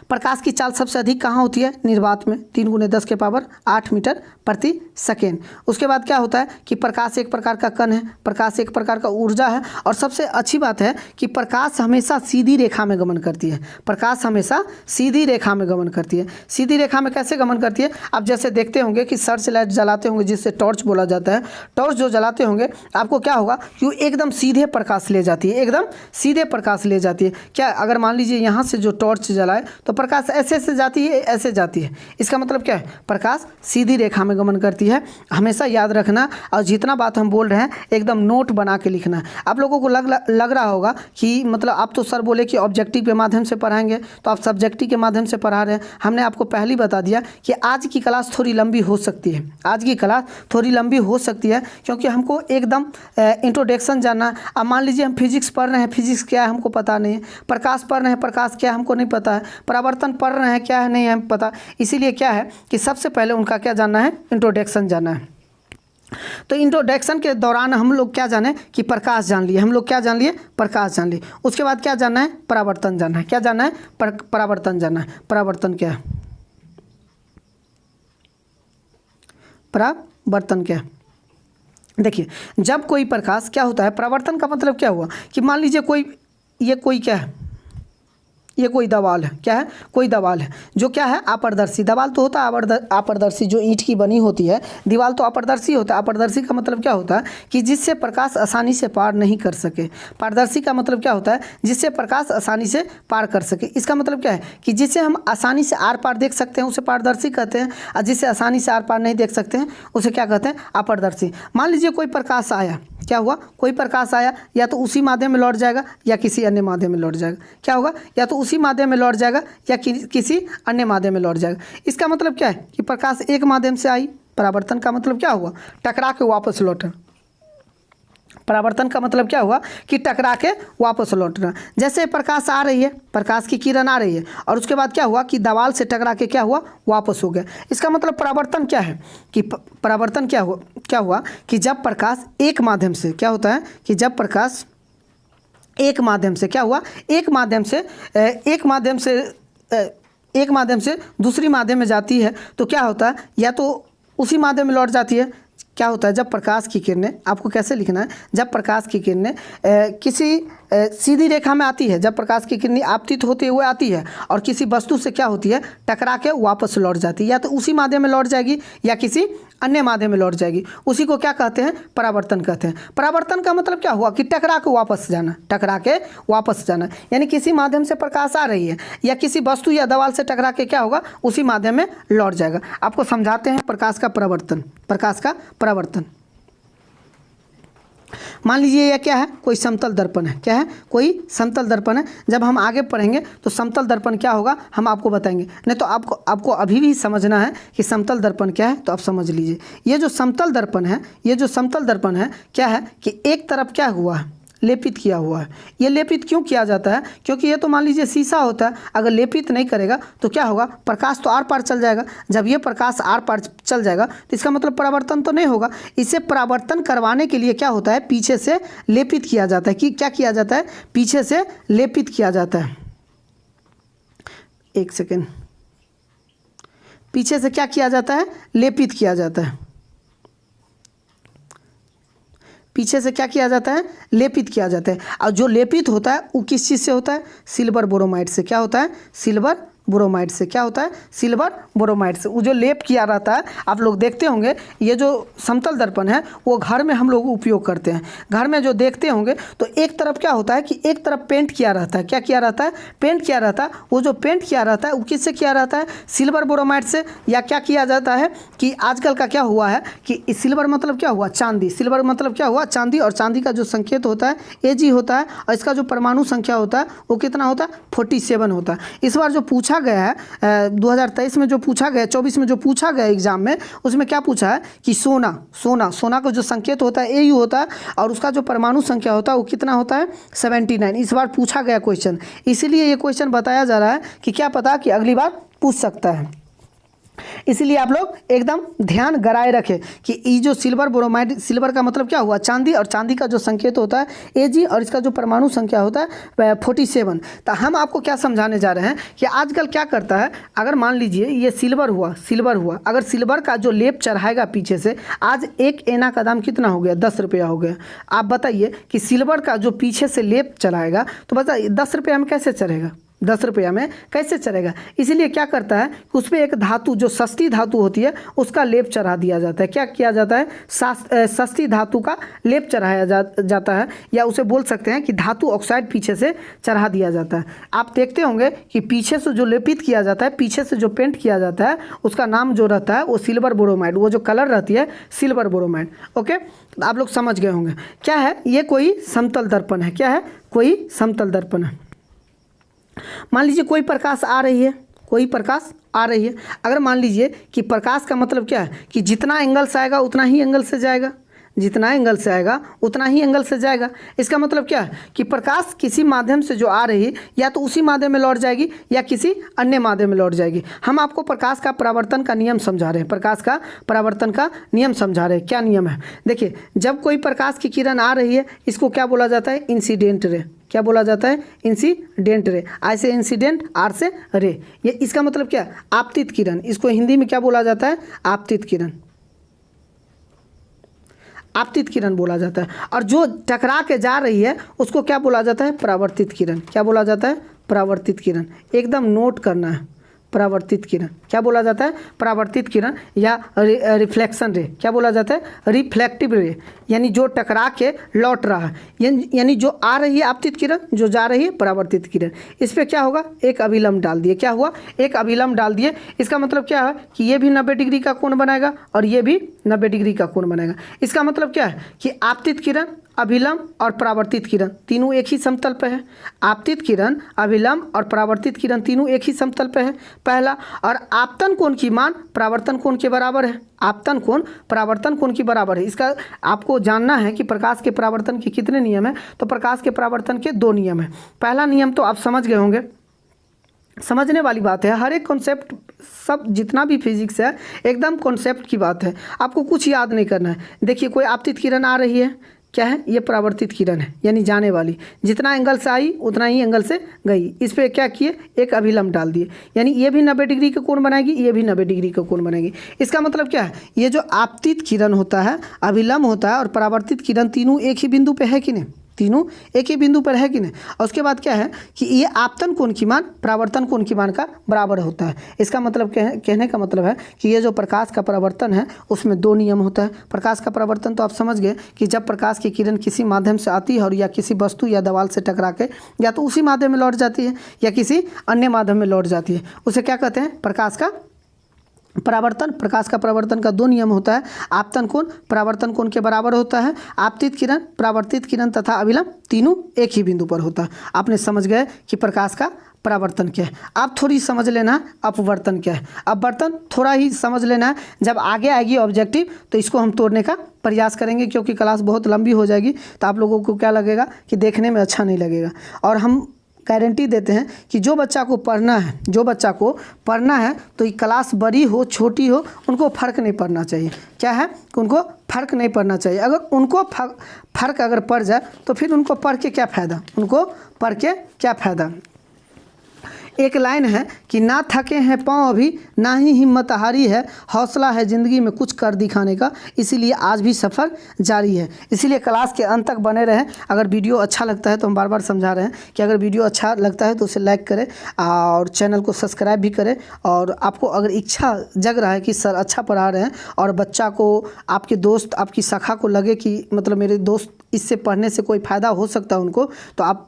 प्रकाश की चाल सबसे अधिक कहाँ होती है, निर्वात में। 3 × 10⁸ मीटर प्रति सेकेंड। उसके बाद क्या होता है कि प्रकाश एक प्रकार का कण है, प्रकाश एक प्रकार का ऊर्जा है। और सबसे अच्छी बात है कि प्रकाश हमेशा सीधी रेखा में गमन करती है। प्रकाश हमेशा सीधी रेखा में गमन करती है। सीधी रेखा में कैसे गमन करती है, आप जैसे देखते होंगे कि सर्च लाइट जलाते होंगे जिससे टॉर्च बोला जाता है। टॉर्च जो जलाते होंगे आपको क्या होगा कि वो एकदम सीधे प्रकाश ले जाती है, एकदम सीधे प्रकाश ले जाती है। क्या अगर मान लीजिए यहाँ से जो टॉर्च जलाए तो प्रकाश ऐसे ऐसे जाती है, ऐसे जाती है। इसका मतलब क्या है, प्रकाश सीधी रेखा में गमन करती है। हमेशा याद रखना, और जितना बात हम बोल रहे हैं एकदम नोट बना के लिखना है। आप लोगों को लग रहा होगा कि मतलब आप तो सर बोले कि ऑब्जेक्टिव के माध्यम से पढ़ाएंगे, तो आप सब्जेक्टिव के माध्यम से पढ़ा रहे हैं। हमने आपको पहले ही बता दिया कि आज की क्लास थोड़ी लंबी हो सकती है। आज की क्लास थोड़ी लंबी हो सकती है क्योंकि हमको एकदम इंट्रोडक्शन जानना। अब मान लीजिए हम फिजिक्स पढ़ रहे हैं, फिजिक्स क्या है हमको पता नहीं है। प्रकाश पढ़ रहे हैं, प्रकाश क्या है हमको नहीं पता है। परावर्तन पढ़ रहे हैं, क्या है नहीं है पता। इसीलिए क्या है कि सबसे पहले उनका क्या जानना है, इंट्रोडक्शन जानना है। तो इंट्रोडक्शन के दौरान हम लोग क्या जाने कि प्रकाश जान लिए, हम लोग क्या जान लिए, प्रकाश जान लिए। उसके बाद क्या जानना है, परावर्तन जानना है। क्या जानना है, परावर्तन जानना है। परावर्तन क्या है, परावर्तन क्या है। देखिए जब कोई प्रकाश क्या होता है, परावर्तन का मतलब क्या हुआ कि मान लीजिए ये कोई क्या है, ये कोई दीवार है। क्या है, कोई दीवार है जो क्या है, अपारदर्शी। दीवार तो होता है अपारदर्शी, जो ईंट की बनी होती है दीवार तो अपारदर्शी होता है। अपारदर्शी का मतलब क्या होता है कि जिससे प्रकाश आसानी से पार नहीं कर सके। पारदर्शी का मतलब क्या होता है, जिससे प्रकाश आसानी से पार कर सके। इसका मतलब क्या है कि जिसे हम आसानी से आर पार देख सकते हैं उसे पारदर्शी कहते हैं, और जिसे आसानी से आर पार नहीं देख सकते हैं उसे क्या कहते हैं, अपारदर्शी। मान लीजिए कोई प्रकाश आया, क्या हुआ, कोई प्रकाश आया या तो उसी माध्यम में लौट जाएगा या किसी अन्य माध्यम में लौट जाएगा। क्या होगा, या तो उसी माध्यम में लौट जाएगा या किसी अन्य माध्यम में लौट जाएगा। इसका मतलब क्या है कि प्रकाश एक माध्यम से आई, परावर्तन का मतलब क्या हुआ, टकरा के वापस लौटना। परावर्तन का मतलब क्या हुआ कि टकरा के वापस लौटना। जैसे प्रकाश आ रही है, प्रकाश की किरण आ रही है और उसके बाद क्या हुआ कि दीवार से टकरा के क्या हुआ, वापस हो गया। इसका मतलब परावर्तन क्या है कि परावर्तन क्या हुआ कि जब प्रकाश एक माध्यम से, क्या होता है कि जब प्रकाश एक माध्यम से क्या हुआ, एक माध्यम से दूसरी माध्यम में जाती है तो क्या होता है, या तो उसी माध्यम में लौट जाती है। क्या होता है, जब प्रकाश की किरणें, आपको कैसे लिखना है, जब प्रकाश की किरणें किसी सीधी रेखा में आती है, जब प्रकाश की किरणें आपतित होते हुए आती है और किसी वस्तु से क्या होती है, टकरा के वापस लौट जाती है, या तो उसी माध्यम में लौट जाएगी या किसी अन्य माध्यम में लौट जाएगी, उसी को क्या कहते हैं, परावर्तन कहते हैं। परावर्तन का मतलब क्या हुआ कि टकरा के वापस जाना, टकरा के वापस जाना, यानी किसी माध्यम से प्रकाश आ रही है या किसी वस्तु या दीवार से टकरा के क्या होगा, उसी माध्यम में लौट जाएगा। आपको समझाते हैं प्रकाश का परावर्तन, प्रकाश का परावर्तन। मान लीजिए यह क्या है, कोई समतल दर्पण है। क्या है, कोई समतल दर्पण है। जब हम आगे पढ़ेंगे तो समतल दर्पण क्या होगा हम आपको बताएंगे, नहीं तो आपको अभी भी समझना है कि समतल दर्पण क्या है, तो आप समझ लीजिए। ये जो समतल दर्पण है, ये जो समतल दर्पण है क्या है कि एक तरफ क्या हुआ है, लेपित किया हुआ है। ये लेपित क्यों किया जाता है, क्योंकि ये तो मान लीजिए शीशा होता है, अगर लेपित नहीं करेगा तो क्या होगा, प्रकाश तो आर पार चल जाएगा। जब ये प्रकाश आर पार चल जाएगा तो इसका मतलब परावर्तन तो नहीं होगा। इसे परावर्तन करवाने के लिए क्या होता है, पीछे से लेपित किया जाता है। कि क्या किया जाता है, पीछे से लेपित किया जाता है। एक सेकेंड, पीछे से क्या किया जाता है, लेपित किया जाता है। पीछे से क्या किया जाता है, लेपित किया जाता है। और जो लेपित होता है वो किस चीज़ से होता है, सिल्वर बोरोमाइड से। क्या होता है, सिल्वर बोरोमाइड से। क्या होता है, सिल्वर बोरोमाइड से। वो जो लेप किया रहता है, आप लोग देखते होंगे, ये जो समतल दर्पण है वो घर में हम लोग उपयोग करते हैं। घर में जो देखते होंगे तो एक तरफ क्या होता है कि एक तरफ पेंट किया रहता है। क्या किया रहता है, पेंट किया रहता है। वो जो पेंट किया रहता है वो किससे किया रहता है, सिल्वर बोरोमाइड से। या क्या किया जाता है कि आजकल का क्या हुआ है कि सिल्वर मतलब क्या हुआ, चांदी। सिल्वर मतलब क्या हुआ, चांदी। और चांदी का जो संकेत होता है Ag होता है और इसका जो परमाणु संख्या होता है वो कितना होता है, 47 होता है। इस बार जो पूछा गया है 2023 में जो पूछा गया, 24 में जो पूछा गया एग्जाम में, उसमें क्या पूछा है कि सोना का जो संकेत होता है Au होता है और उसका जो परमाणु संख्या होता है वो कितना होता है, 79। इस बार पूछा गया क्वेश्चन, इसीलिए ये क्वेश्चन बताया जा रहा है कि क्या पता कि अगली बार पूछ सकता है। इसलिए आप लोग एकदम ध्यान गराए रखें कि ये जो सिल्वर बोरोमाइड, सिल्वर का मतलब क्या हुआ, चांदी। और चांदी का जो संकेत होता है Ag और इसका जो परमाणु संख्या होता है 47। तो हम आपको क्या समझाने जा रहे हैं कि आजकल क्या करता है, अगर मान लीजिए ये सिल्वर हुआ, अगर सिल्वर का जो लेप चढ़ाएगा पीछे से, आज एक एना का दाम कितना हो गया, 10 रुपया हो गया। आप बताइए कि सिल्वर का जो पीछे से लेप चढ़ाएगा तो बताइए 10 रुपया में कैसे चढ़ेगा, 10 रुपया में कैसे चढ़ेगा। इसीलिए क्या करता है कि उस पर एक धातु, जो सस्ती धातु होती है, उसका लेप चढ़ा दिया जाता है। क्या किया जाता है, सस्ती धातु का लेप चढ़ाया जाता है, या उसे बोल सकते हैं कि धातु ऑक्साइड पीछे से चढ़ा दिया जाता है। आप देखते होंगे कि पीछे से जो लेपित किया जाता है, पीछे से जो पेंट किया जाता है, उसका नाम जो रहता है वो सिल्वर बोरोमाइड, वो जो कलर रहती है सिल्वर बोरोमाइड। ओके, आप लोग समझ गए होंगे। क्या है, ये कोई समतल दर्पण है। क्या है, कोई समतल दर्पण है। मान लीजिए कोई प्रकाश आ रही है, अगर मान लीजिए कि प्रकाश का मतलब क्या है कि जितना एंगल से आएगा उतना ही एंगल से जाएगा, जितना एंगल से आएगा उतना ही एंगल से जाएगा। इसका मतलब क्या है कि प्रकाश किसी माध्यम से जो आ रही है या तो उसी माध्यम में लौट जाएगी या किसी अन्य माध्यम में लौट जाएगी। हम आपको प्रकाश का परावर्तन का नियम समझा रहे हैं, प्रकाश का परावर्तन का नियम समझा रहे हैं। क्या नियम है, देखिए, जब कोई प्रकाश की किरण आ रही है इसको क्या बोला जाता है, इंसिडेंट रे। क्या बोला जाता है, इंसिडेंट रे। आई से इंसिडेंट, आर से रे। ये इसका मतलब क्या है, आपतित किरण। इसको हिंदी में क्या बोला जाता है, आपतित किरण। आपतित किरण बोला जाता है। और जो टकरा के जा रही है उसको क्या बोला जाता है, परावर्तित किरण। क्या बोला जाता है, परावर्तित किरण। एकदम नोट करना है, परावर्तित किरण। क्या बोला जाता है? परावर्तित किरण या रिफ्लेक्शन रे। क्या बोला जाता है? रिफ्लेक्टिव रे, यानी जो टकरा के लौट रहा है, यानी जो आ रही है आपतित किरण, जो जा रही है परावर्तित किरण। इस पर क्या होगा? एक अभिलंब डाल दिए। क्या हुआ? एक अभिलंब डाल दिए। इसका मतलब क्या है कि ये भी 90 डिग्री का कोण बनाएगा और ये भी 90 डिग्री का कोण बनाएगा। इसका मतलब क्या है कि आपतित किरण, अभिलंब और परावर्तित किरण तीनों एक ही समतल पे है। आपतित किरण, अभिलंब और परावर्तित किरण तीनों एक ही समतल पे है, पहला। और आपतन कोण की मान परावर्तन कोण के बराबर है। आपतन कोण परावर्तन कोण की बराबर है। इसका आपको जानना है कि प्रकाश के परावर्तन के कितने नियम हैं। तो प्रकाश के परावर्तन के 2 नियम हैं। पहला नियम तो आप समझ गए होंगे, समझने वाली बात है। हर एक कॉन्सेप्ट, सब जितना भी फिजिक्स है एकदम कॉन्सेप्ट की बात है, आपको कुछ याद नहीं करना है। देखिए कोई आपतित किरण आ रही है, क्या है? ये परावर्तित किरण है, यानी जाने वाली। जितना एंगल से आई उतना ही एंगल से गई। इस पर क्या किए? एक अभिलंब डाल दिए, यानी ये भी 90 डिग्री का कोण बनाएगी, ये भी 90 डिग्री का कोण बनाएगी। इसका मतलब क्या है? ये जो आपतित किरण होता है, अभिलंब होता है और परावर्तित किरण तीनों एक ही बिंदु पे है कि नहीं? तीनों एक ही बिंदु पर है कि नहीं? और उसके बाद क्या है कि ये आपतन कोण की मान परावर्तन कोण की मान का बराबर होता है। इसका मतलब कहने का मतलब है कि ये जो प्रकाश का परावर्तन है उसमें 2 नियम होता है। प्रकाश का परावर्तन तो आप समझ गए कि जब प्रकाश की किरण किसी माध्यम से आती है और या किसी वस्तु या दीवार से टकरा के या तो उसी माध्यम में लौट जाती है या किसी अन्य माध्यम में लौट जाती है, उसे क्या कहते हैं? प्रकाश का परावर्तन। प्रकाश का परावर्तन का 2 नियम होता है। आपतन कोण परावर्तन कोण के बराबर होता है। आपतित किरण, परावर्तित किरण तथा अभिलंब तीनों एक ही बिंदु पर होता है। आपने समझ गए कि प्रकाश का परावर्तन क्या है। अब थोड़ी समझ लेना है अपवर्तन क्या है। अपवर्तन थोड़ा ही समझ लेना है, जब आगे आएगी ऑब्जेक्टिव तो इसको हम तोड़ने का प्रयास करेंगे, क्योंकि क्लास बहुत लंबी हो जाएगी तो आप लोगों को क्या लगेगा कि देखने में अच्छा नहीं लगेगा। और हम गारंटी देते हैं कि जो बच्चा को पढ़ना है तो ये क्लास बड़ी हो छोटी हो उनको फ़र्क नहीं पड़ना चाहिए। क्या है? उनको फ़र्क नहीं पड़ना चाहिए। अगर उनको फ़र्क अगर पड़ जाए तो फिर उनको पढ़ के क्या फ़ायदा? उनको पढ़ के क्या फ़ायदा? एक लाइन है कि ना थके हैं पाँव अभी, ना ही हिम्मत हारी है, हौसला है ज़िंदगी में कुछ कर दिखाने का, इसीलिए आज भी सफ़र जारी है। इसीलिए क्लास के अंत तक बने रहें। अगर वीडियो अच्छा लगता है तो हम बार बार समझा रहे हैं कि अगर वीडियो अच्छा लगता है तो उसे लाइक करें और चैनल को सब्सक्राइब भी करें। और आपको अगर इच्छा जग रहा है कि सर अच्छा पढ़ा रहे हैं और बच्चा को, आपके दोस्त, आपकी शाखा को लगे कि मतलब मेरे दोस्त इससे पढ़ने से कोई फ़ायदा हो सकता है उनको, तो आप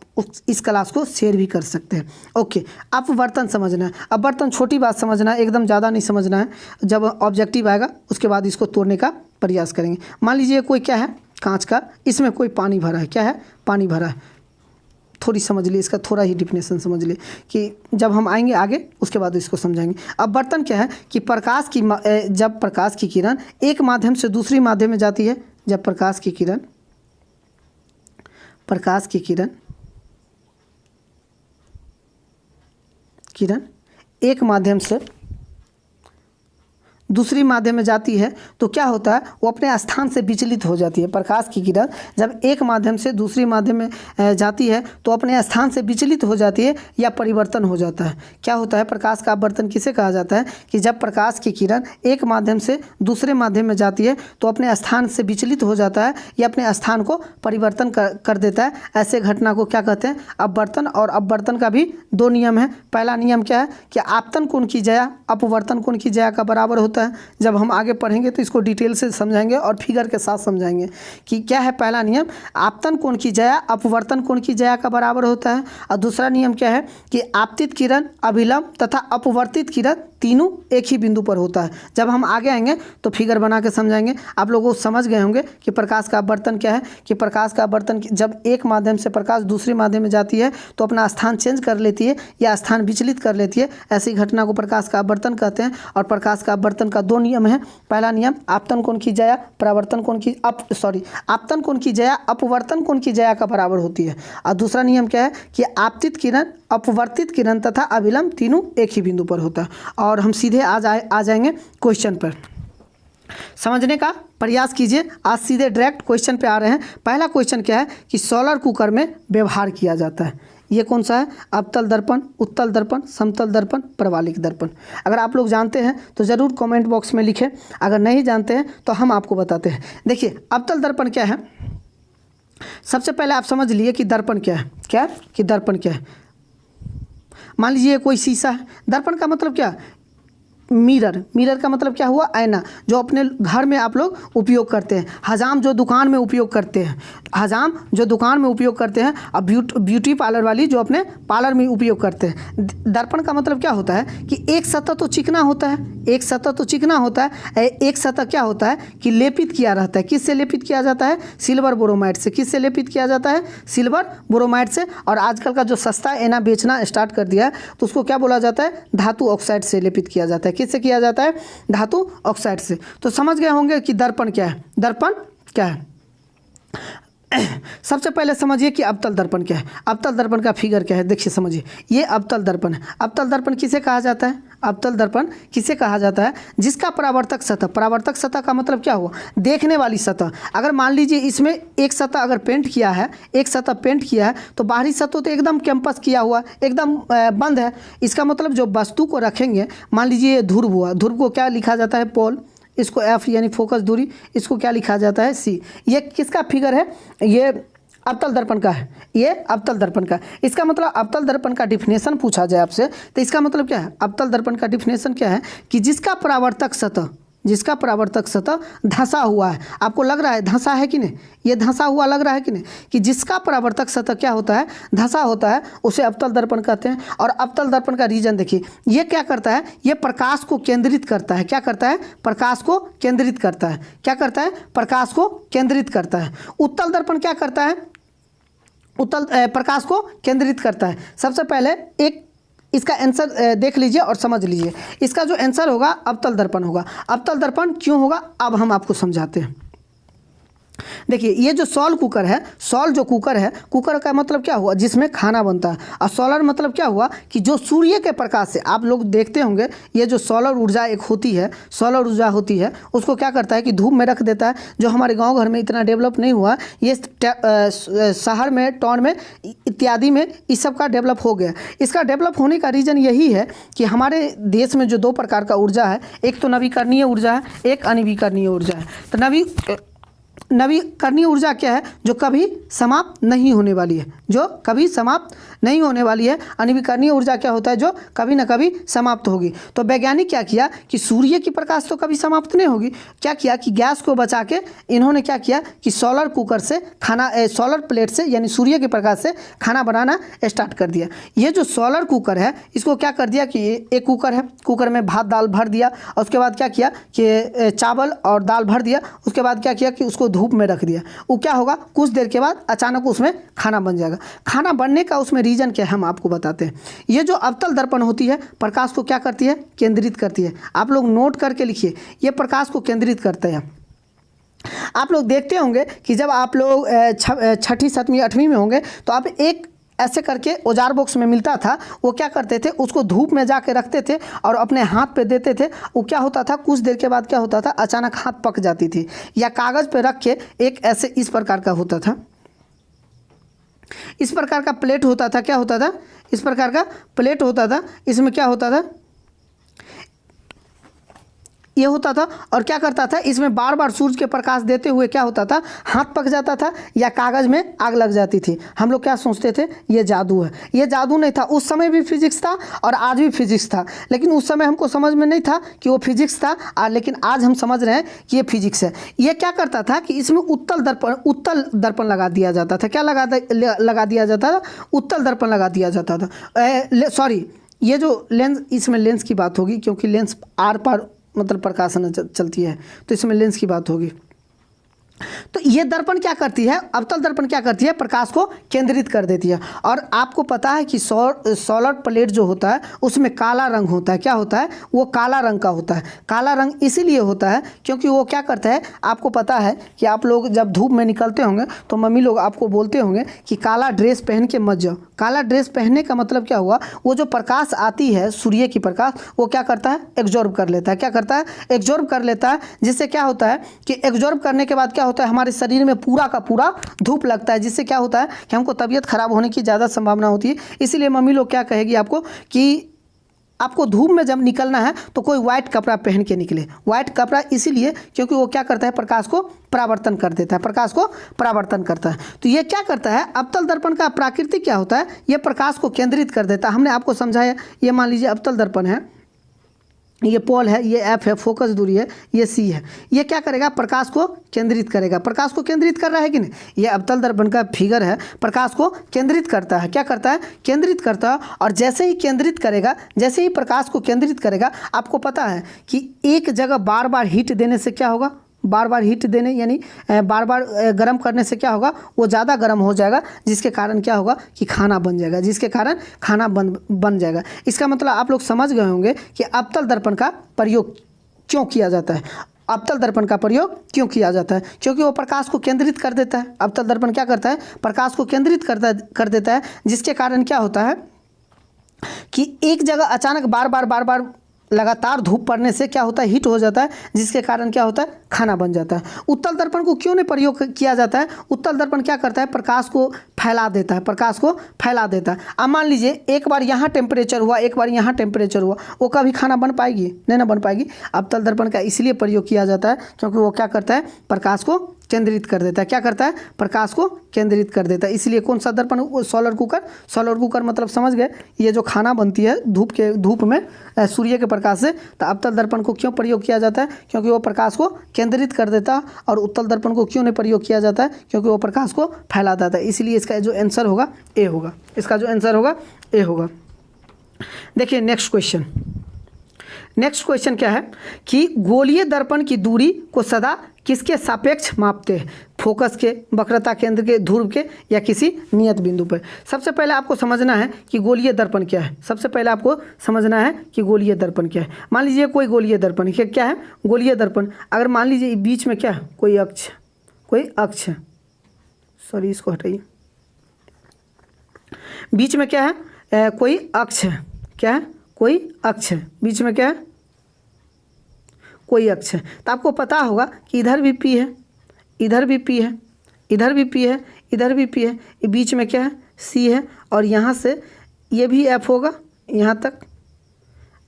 इस क्लास को शेयर भी कर सकते हैं। ओके, अपवर्तन समझना है। अपवर्तन छोटी बात समझना है, एकदम ज़्यादा नहीं समझना है। जब ऑब्जेक्टिव आएगा उसके बाद इसको तोड़ने का प्रयास करेंगे। मान लीजिए कोई क्या है? कांच का, इसमें कोई पानी भरा है। क्या है? पानी भरा है। थोड़ी समझ लिए, इसका थोड़ा ही डिफिनेशन समझ लिए कि जब हम आएंगे आगे उसके बाद इसको समझाएंगे। अपवर्तन क्या है कि जब प्रकाश की किरण एक माध्यम से दूसरी माध्यम में जाती है, जब प्रकाश की किरण एक माध्यम से दूसरी माध्यम में जाती है तो क्या होता है? वो अपने स्थान से विचलित हो जाती है। प्रकाश की किरण जब एक माध्यम से दूसरी माध्यम में जाती है तो अपने स्थान से विचलित हो जाती है या परिवर्तन हो जाता है। क्या होता है? प्रकाश का अपवर्तन किसे कहा जाता है? कि जब प्रकाश की किरण एक माध्यम से दूसरे माध्यम में जाती है तो अपने स्थान से विचलित हो जाता है या अपने स्थान को परिवर्तन कर देता है। ऐसे घटना को क्या कहते हैं? अपवर्तन। और अपवर्तन का भी 2 नियम है। पहला नियम क्या है कि आपतन कोण की ज्या अपवर्तन कोण की ज्या का बराबर होता है। जब हम आगे पढ़ेंगे तो इसको डिटेल से समझाएंगे और फिगर के साथ समझाएंगे कि क्या है। पहला नियम, आपतन कोण की ज्या अपवर्तन कोण की ज्या का बराबर होता है। और दूसरा नियम क्या है कि आपतित किरण, अभिलंब तथा अपवर्तित किरण तीनों एक ही बिंदु पर होता है। जब हम आगे आएंगे तो फिगर बना के समझाएंगे। आप लोग समझ गए होंगे कि प्रकाश का अपवर्तन क्या है। कि प्रकाश का अपवर्तन जब एक माध्यम से प्रकाश दूसरी माध्यम में जाती है तो अपना स्थान चेंज कर लेती है या स्थान विचलित कर लेती है। ऐसी घटना को प्रकाश का अपवर्तन कहते हैं। और प्रकाश का अपवर्तन का 2 नियम है। पहला नियम, आपतन कोण की ज्या आपतन कोण की ज्या अपवर्तन कोण की ज्या का बराबर होती है। और दूसरा नियम क्या है कि आपतित किरण, अपवर्तित किरण तथा अभिलंब तीनों एक ही बिंदु पर होता है। और हम सीधे आ जाएंगे क्वेश्चन पर। समझने का प्रयास कीजिए। आज सीधे डायरेक्ट क्वेश्चन पे आ रहे हैं। पहला क्वेश्चन क्या है कि सोलर कुकर में व्यवहार किया जाता है। ये कौन सा है? अवतल दर्पण, उत्तल दर्पण, समतल दर्पण, प्रवालिक दर्पण। अगर आप लोग जानते हैं तो ज़रूर कमेंट बॉक्स में लिखें। अगर नहीं जानते हैं तो हम आपको बताते हैं। देखिए अवतल दर्पण क्या है। सबसे पहले आप समझ लिए कि दर्पण क्या है। क्या कि दर्पण क्या है। मान लीजिए कोई शीशा है, दर्पण का मतलब क्या, मिरर का मतलब क्या हुआ, आईना, जो अपने घर में आप लोग उपयोग करते हैं। हजाम जो दुकान में उपयोग करते हैं, हजाम जो दुकान में उपयोग करते हैं, और ब्यूटी पार्लर वाली जो अपने पार्लर में उपयोग करते हैं। दर्पण का मतलब क्या होता है कि एक सतह तो चिकना होता है, एक सतह तो चिकना होता है, एक सतह क्या होता है कि लेपित किया रहता है। किससे लेपित किया जाता है, सिल्वर बोरोमाइड से। किससे लेपित किया जाता है, सिल्वर बोरोमाइड से। और आजकल का जो सस्ता आईना बेचना स्टार्ट कर दिया है तो उसको क्या बोला जाता है, धातु ऑक्साइड से लेपित किया जाता है। किससे किया जाता है, धातु ऑक्साइड से। तो समझ गए होंगे कि दर्पण क्या है, दर्पण क्या है। सबसे पहले समझिए कि अवतल दर्पण क्या है। अवतल दर्पण का फिगर क्या है, देखिए समझिए, ये अवतल दर्पण है। अवतल दर्पण किसे कहा जाता है, अवतल दर्पण किसे कहा जाता है, जिसका परावर्तक सतह, परावर्तक सतह का मतलब क्या हुआ, देखने वाली सतह। अगर मान लीजिए इसमें एक सतह अगर पेंट किया है, एक सतह पेंट किया है, तो बाहरी सतह तो एकदम कैंपस किया हुआ, एकदम बंद है। इसका मतलब जो वस्तु को रखेंगे, मान लीजिए ये ध्रुव हुआ, ध्रुव को क्या लिखा जाता है, पोल, इसको एफ यानी फोकस दूरी, इसको क्या लिखा जाता है, सी। ये किसका फिगर है, ये अवतल दर्पण का है, ये अवतल दर्पण का। इसका मतलब अवतल दर्पण का डिफिनेशन पूछा जाए आपसे तो इसका मतलब क्या है, अवतल दर्पण का डिफिनेशन क्या है कि जिसका परावर्तक सतह, जिसका परावर्तक सतह धंसा हुआ है। आपको लग रहा है धंसा है कि नहीं, ये धंसा हुआ लग रहा है कि नहीं, कि जिसका परावर्तक सतह क्या होता है, धंसा होता है, उसे अवतल दर्पण कहते हैं। और अवतल दर्पण का रीजन देखिए, ये क्या करता है, ये प्रकाश को केंद्रित करता है। क्या करता है, प्रकाश को केंद्रित करता है। क्या करता है, प्रकाश को केंद्रित करता है। उत्तल दर्पण क्या करता है, उत्तल प्रकाश को केंद्रित करता है। सबसे पहले एक इसका आंसर देख लीजिए और समझ लीजिए। इसका जो आंसर होगा अवतल दर्पण होगा। अवतल दर्पण क्यों होगा, अब हम आपको समझाते हैं। देखिए ये जो सॉल कुकर है, सॉल जो कुकर है, कुकर का मतलब क्या हुआ, जिसमें खाना बनता है। और सोलर मतलब क्या हुआ कि जो सूर्य के प्रकाश से, आप लोग देखते होंगे ये जो सोलर ऊर्जा एक होती है, सोलर ऊर्जा होती है, उसको क्या करता है कि धूप में रख देता है। जो हमारे गांव घर में इतना डेवलप नहीं हुआ, ये शहर में, टाउन में इत्यादि में इस सब का डेवलप हो गया। इसका डेवलप होने का रीज़न यही है कि हमारे देश में जो दो प्रकार का ऊर्जा है, एक तो नवीकरणीय ऊर्जा है, एक अनवीकरणीय ऊर्जा है। तो नवीकरणीय ऊर्जा क्या है, जो कभी समाप्त नहीं होने वाली है, जो कभी समाप्त नहीं होने वाली है। अनवीकरणीय ऊर्जा क्या होता है, जो कभी ना कभी समाप्त होगी। तो वैज्ञानिक क्या किया कि सूर्य की प्रकाश तो कभी समाप्त नहीं होगी, क्या किया कि गैस को बचा के इन्होंने क्या किया कि सोलर कुकर से खाना, सोलर प्लेट से यानी सूर्य के प्रकाश से खाना बनाना स्टार्ट कर दिया। ये जो सोलर कुकर है, इसको क्या कर दिया कि एक कुकर है, कुकर में भात दाल भर दिया, और उसके बाद क्या किया कि चावल और दाल भर दिया। उसके बाद क्या किया कि उसको धूप में रख दिया। वो क्या होगा, कुछ देर के बाद अचानक उसमें खाना बन जाएगा। खाना बनने का उसमें रीजन क्या है, हम आपको बताते हैं। ये जो अवतल दर्पण होती है, प्रकाश को क्या करती है, केंद्रित करती है। आप लोग नोट करके लिखिए, ये प्रकाश को केंद्रित करते हैं। आप लोग देखते होंगे कि जब आप लोग छठी, सातवीं, आठवीं में होंगे तो आप एक ऐसे करके औजार बॉक्स में मिलता था, वो क्या करते थे, उसको धूप में जाके रखते थे और अपने हाथ पे देते थे। वो क्या होता था, कुछ देर के बाद क्या होता था, अचानक हाथ पक जाती थी। या कागज़ पे रख के एक ऐसे इस प्रकार का होता था, इस प्रकार का प्लेट होता था। क्या होता था, इस प्रकार का प्लेट होता था। इसमें क्या होता था, ये होता था। और क्या करता था, इसमें बार बार सूरज के प्रकाश देते हुए क्या होता था, हाथ पक जाता था या कागज़ में आग लग जाती थी। हम लोग क्या सोचते थे, ये जादू है। ये जादू नहीं था, उस समय भी फिजिक्स था और आज भी फिजिक्स था। लेकिन उस समय हमको समझ में नहीं था कि वो फिजिक्स था, लेकिन आज हम समझ रहे हैं कि ये फिजिक्स है। ये क्या करता था कि इसमें उत्तल दर्पण लगा दिया जाता था। क्या लगा दिया जाता था, उत्तल दर्पण लगा दिया जाता था। सॉरी, ये जो लेंस, इसमें लेंस की बात होगी, क्योंकि लेंस आर पार मतलब प्रकाशन चलती है, तो इसमें लेंस की बात होगी। तो ये दर्पण क्या करती है, अवतल दर्पण क्या करती है, प्रकाश को केंद्रित कर देती है। और आपको पता है कि सोलर प्लेट जो होता है उसमें काला रंग होता है। क्या होता है, वो काला रंग का होता है। काला रंग इसीलिए होता है क्योंकि वो क्या करता है, आपको पता है कि आप लोग जब धूप में निकलते होंगे तो मम्मी लोग आपको बोलते होंगे कि काला ड्रेस पहन के मत जाओ। काला ड्रेस पहनने का मतलब क्या हुआ, वो जो प्रकाश आती है सूर्य की प्रकाश, वो क्या करता है, एब्जॉर्ब कर लेता है। क्या करता है, एब्जॉर्ब कर लेता है। जिससे क्या होता है कि एब्जॉर्ब करने के बाद क्या होता है, हमारे शरीर में पूरा का पूरा धूप लगता है। जिससे क्या होता है कि हमको तबीयत खराब होने की ज़्यादा संभावना होती है। इसीलिए मम्मी लोग क्या कहेगी आपको कि आपको धूप में जब निकलना है तो कोई वाइट कपड़ा पहन के निकले। वाइट कपड़ा इसीलिए क्योंकि वो क्या करता है, प्रकाश को परावर्तन कर देता है, प्रकाश को परावर्तन करता है। तो ये क्या करता है, अवतल दर्पण का प्राकृतिक क्या होता है, ये प्रकाश को केंद्रित कर देता है। हमने आपको समझाया, ये मान लीजिए अवतल दर्पण है, ये पोल है, ये एफ है, फोकस दूरी है, ये सी है। ये क्या करेगा, प्रकाश को केंद्रित करेगा। प्रकाश को केंद्रित कर रहा है कि नहीं, ये अवतल दर्पण का फिगर है, प्रकाश को केंद्रित करता है। क्या करता है, केंद्रित करता है। और जैसे ही केंद्रित करेगा, जैसे ही प्रकाश को केंद्रित करेगा, आपको पता है कि एक जगह बार बार हीट देने से क्या होगा, बार बार हीट देने यानी बार बार गर्म करने से क्या होगा, वो ज़्यादा गर्म हो जाएगा, जिसके कारण क्या होगा कि खाना बन जाएगा, जिसके कारण खाना बन जाएगा। इसका मतलब आप लोग समझ गए होंगे कि अवतल दर्पण का प्रयोग क्यों किया जाता है। अवतल दर्पण का प्रयोग क्यों किया जाता है, क्योंकि वो प्रकाश को केंद्रित कर देता है। अवतल दर्पण क्या करता है, प्रकाश को केंद्रित कर देता है, जिसके कारण क्या होता है कि एक जगह अचानक बार बार लगातार धूप पड़ने से क्या होता है, हीट हो जाता है, जिसके कारण क्या होता है, खाना बन जाता है। उत्तल दर्पण को क्यों नहीं प्रयोग किया जाता है, उत्तल दर्पण क्या करता है, प्रकाश को फैला देता है, प्रकाश को फैला देता है। अब मान लीजिए एक बार यहाँ टेम्परेचर हुआ, एक बार यहाँ टेम्परेचर हुआ, वो कभी खाना बन पाएगी, नहीं ना बन पाएगी। अवतल दर्पण का इसलिए प्रयोग किया जाता है क्योंकि वो क्या करता है, प्रकाश को केंद्रित कर देता है। क्या करता है, प्रकाश को केंद्रित कर देता है। इसलिए कौन सा दर्पण, सोलर कुकर। सोलर कुकर मतलब समझ गए, ये जो खाना बनती है धूप में सूर्य के प्रकाश से, तो अवतल दर्पण को क्यों प्रयोग किया जाता है, क्योंकि वो प्रकाश को केंद्रित कर देता है। और उत्तल दर्पण को क्यों नहीं प्रयोग किया जाता है, क्योंकि वो प्रकाश को फैला देता है। इसलिए इसका जो आंसर होगा ए होगा, इसका जो आंसर होगा ए होगा। देखिए नेक्स्ट क्वेश्चन। नेक्स्ट क्वेश्चन क्या है कि गोलीय दर्पण की दूरी को सदा किसके सापेक्ष मापते हैं, फोकस के, वक्रता केंद्र के, ध्रुव के, या किसी नियत बिंदु पर। सबसे पहले आपको समझना है कि गोलीय दर्पण क्या है। सबसे पहले आपको समझना है कि गोलीय दर्पण क्या है। मान लीजिए कोई गोलीय दर्पण क्या है, गोलीय दर्पण अगर मान लीजिए बीच में क्या है, कोई अक्ष है, सॉरी इसको हटाइए, बीच में क्या है, कोई अक्ष है, क्या है, कोई अक्ष है, बीच में क्या है, कोई अक्ष है। तो आपको पता होगा कि इधर भी P है, इधर भी P है, इधर भी P है, इधर भी P है, ये बीच में क्या है, C है, और यहाँ से ये भी F होगा यहाँ तक,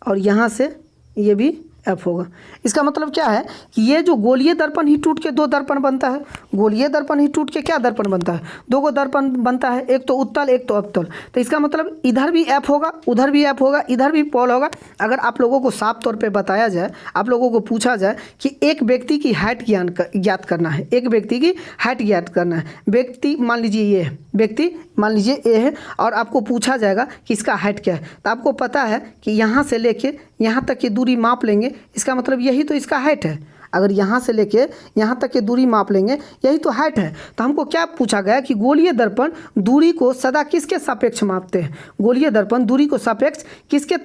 और यहाँ से ये भी F होगा। इसका मतलब क्या है कि ये जो गोलीय दर्पण ही टूट के दो दर्पण बनता है, गोलीय दर्पण ही टूट के क्या दर्पण बनता है, दो गो दर्पण बनता है, एक तो उत्तल एक तो अवतल। तो इसका मतलब इधर भी F होगा, उधर भी F होगा, इधर भी पोल होगा। अगर आप लोगों को साफ तौर पे बताया जाए, आप लोगों को पूछा जाए कि एक व्यक्ति की हाइट ज्ञात करना है, एक व्यक्ति की हाइट ज्ञात करना है, व्यक्ति मान लीजिए ये है, व्यक्ति मान लीजिए ए है, और आपको पूछा जाएगा कि इसका हाइट क्या है, तो आपको पता है कि यहाँ से लेके यहाँ तक की दूरी माप लेंगे, इसका मतलब यही तो इसका हाइट है। अगर यहाँ से लेके यहाँ तक की दूरी माप लेंगे, यही तो हाइट है। तो हमको क्या पूछा गया कि गोलीय दर्पण दूरी को सदा किसके सापेक्ष मापते हैं, गोलीय दर्पण दूरी को सापेक्ष किसके